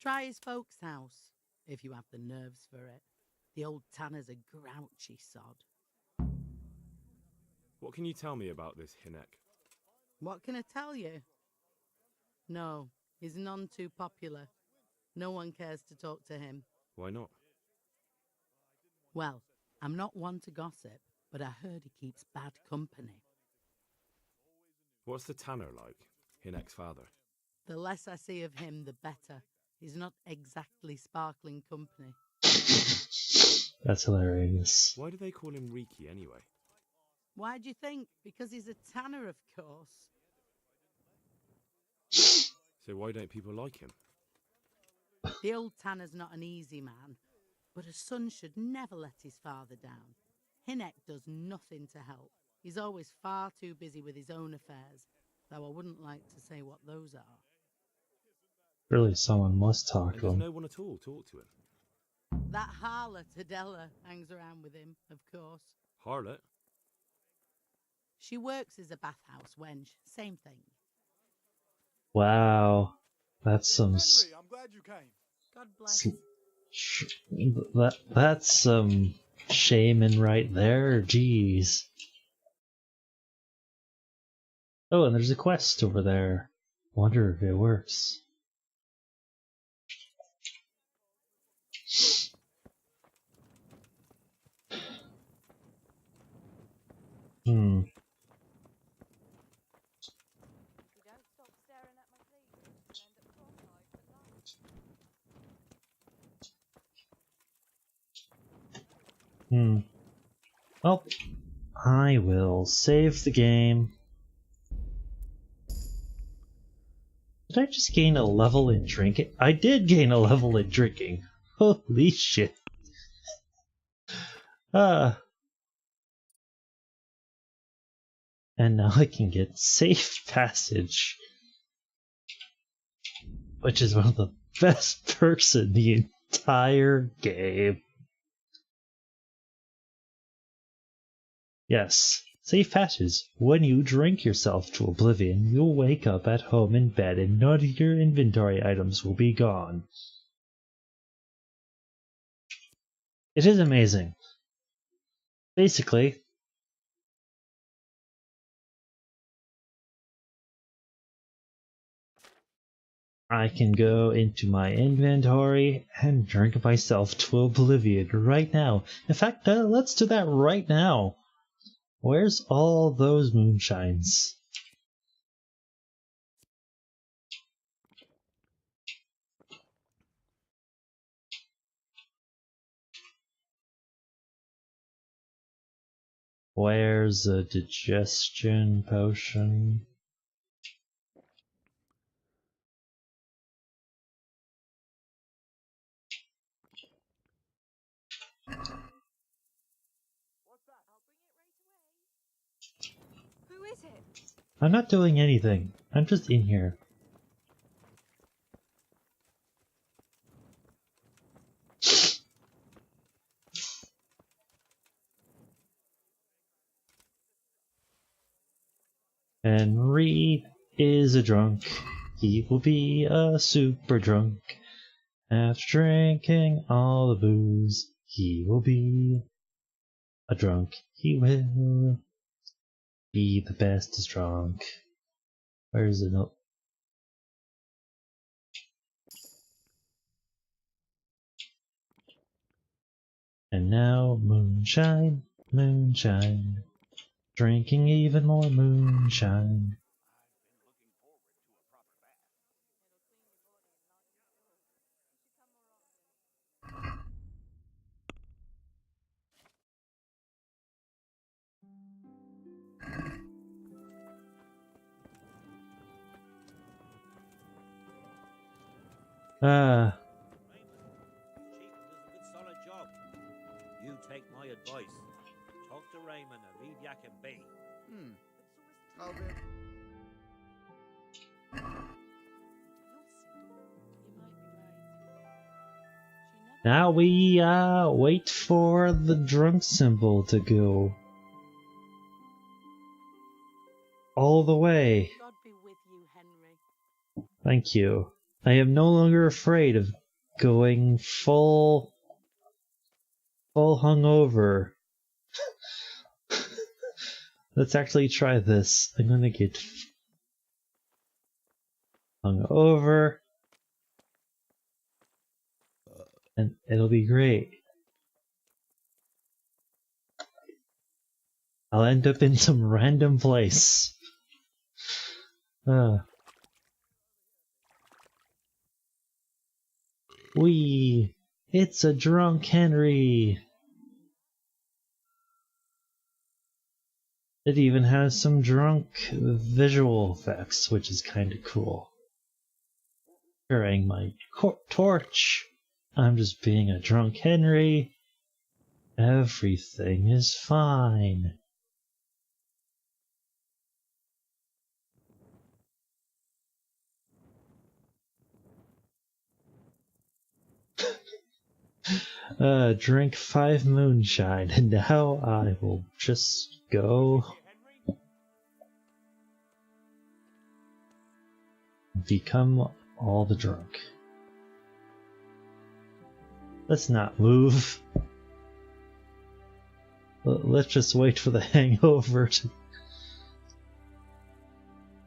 Try his folks' house, if you have the nerves for it. The old tanner's a grouchy sod. What can you tell me about this Hinek? What can I tell you? No, he's none too popular. No one cares to talk to him. Why not? Well, I'm not one to gossip, but I heard he keeps bad company. What's the tanner like? Hinek's father. The less I see of him, the better. He's not exactly sparkling company. That's hilarious. Why do they call him Riki anyway? Why do you think? Because he's a tanner, of course. So why don't people like him? The old tanner's not an easy man, but a son should never let his father down. Hinek does nothing to help. He's always far too busy with his own affairs, though I wouldn't like to say what those are. Really, someone must talk And to there's him. no one at all talk to him. That harlot Adela hangs around with him, of course. Harlot? She works as a bathhouse wench, same thing. Wow, that's some. I'm glad you came. God bless. That's some shaming right there. Jeez. Oh, and there's a quest over there. Wonder if it works. Hmm. Well, I will save the game. Did I just gain a level in drinking? I did gain a level in drinking. Holy shit. And now I can get safe passage, which is one of the best perks in the entire game. Yes, safe passage. When you drink yourself to oblivion, you'll wake up at home in bed and none of your inventory items will be gone. It is amazing. Basically, I can go into my inventory and drink myself to oblivion right now. In fact, let's do that right now. Where's all those moonshines? Where's a digestion potion? Who is it? I'm not doing anything. I'm just in here. Henry is a drunk. He will be a super drunk. After drinking all the booze, he will be a drunk. He will be the bestest drunk. Where is it? Nope. And now moonshine, moonshine. Drinking even more moonshine. Chief does a good solid job. You take my advice. Talk to Raymond and leave Yakin be. I'll be... Now we wait for the drunk symbol to go all the way. God be with you, Henry. Thank you. I am no longer afraid of going full hungover. Let's actually try this. I'm gonna get hungover, and it'll be great. I'll end up in some random place. It's a drunk Henry. It even has some drunk visual effects, which is kind of cool. carrying my torch. I'm just being a drunk Henry. Everything is fine. Drink 5 moonshine, and now I will just go become all the drunk. Let's not move. Let's just wait for the hangover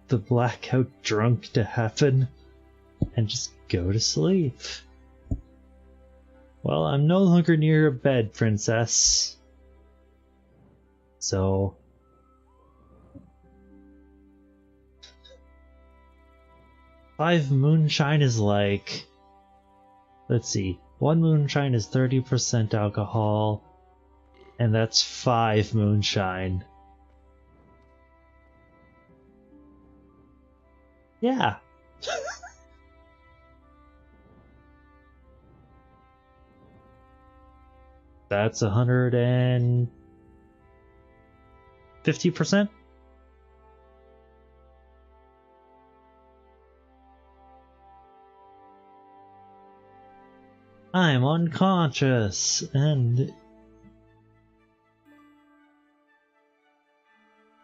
the blackout drunk to happen and just go to sleep. Well, I'm no longer near your bed, princess. So... 5 moonshine is like... Let's see. 1 moonshine is 30% alcohol. And that's 5 moonshine. Yeah. That's 150%? I'm unconscious, and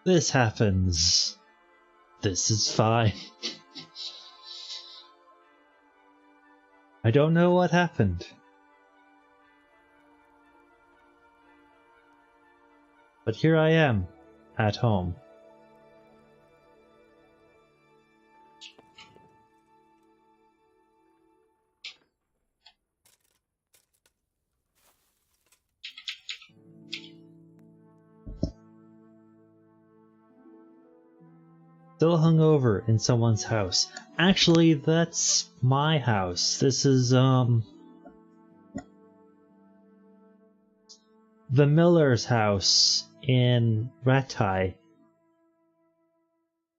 this happens. This is fine. I don't know what happened. But here I am, at home. Still hungover in someone's house. Actually, that's my house. This is, the Miller's house in Ratai.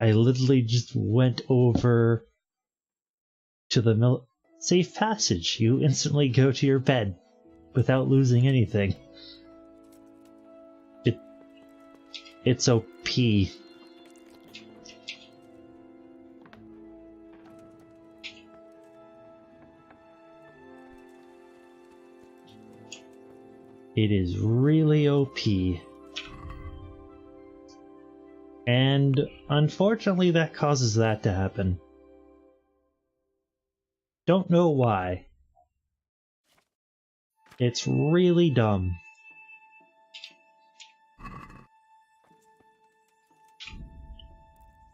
I literally just went over to the safe passage. You instantly go to your bed without losing anything. It's OP. It is really OP. And unfortunately that causes that to happen. Don't know why. It's really dumb.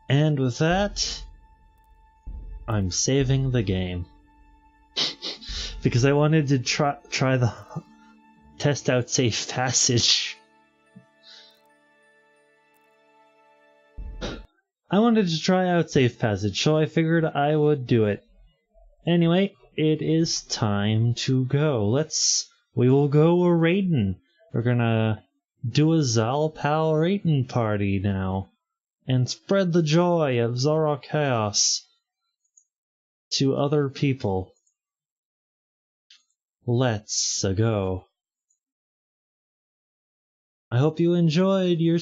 And with that, I'm saving the game. Because I wanted to try the test out safe passage. I wanted to try out safe passage, so I figured I would do it. Anyway, it is time to go. We will go a raiding. We're gonna do a Zalpal raiding party now. And spread the joy of Zalrok Chaos to other people. Let's go. I hope you enjoyed your...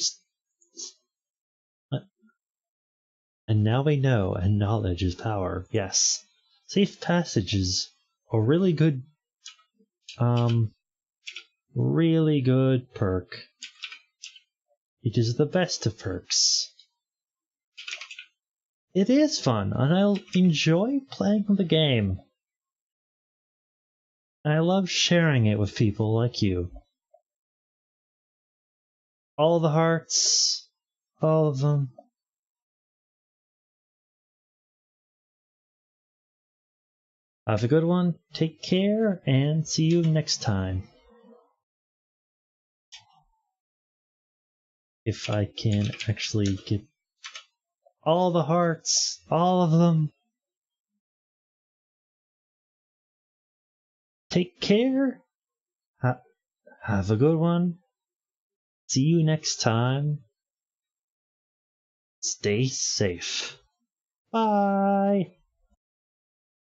And now we know, and knowledge is power. Yes. Safe passage is a really good perk. It is the best of perks. It is fun, and I enjoy playing the game. And I love sharing it with people like you. All the hearts, all of them. Have a good one, take care, and see you next time. If I can actually get all the hearts, all of them. Take care. Have a good one. See you next time. Stay safe. Bye.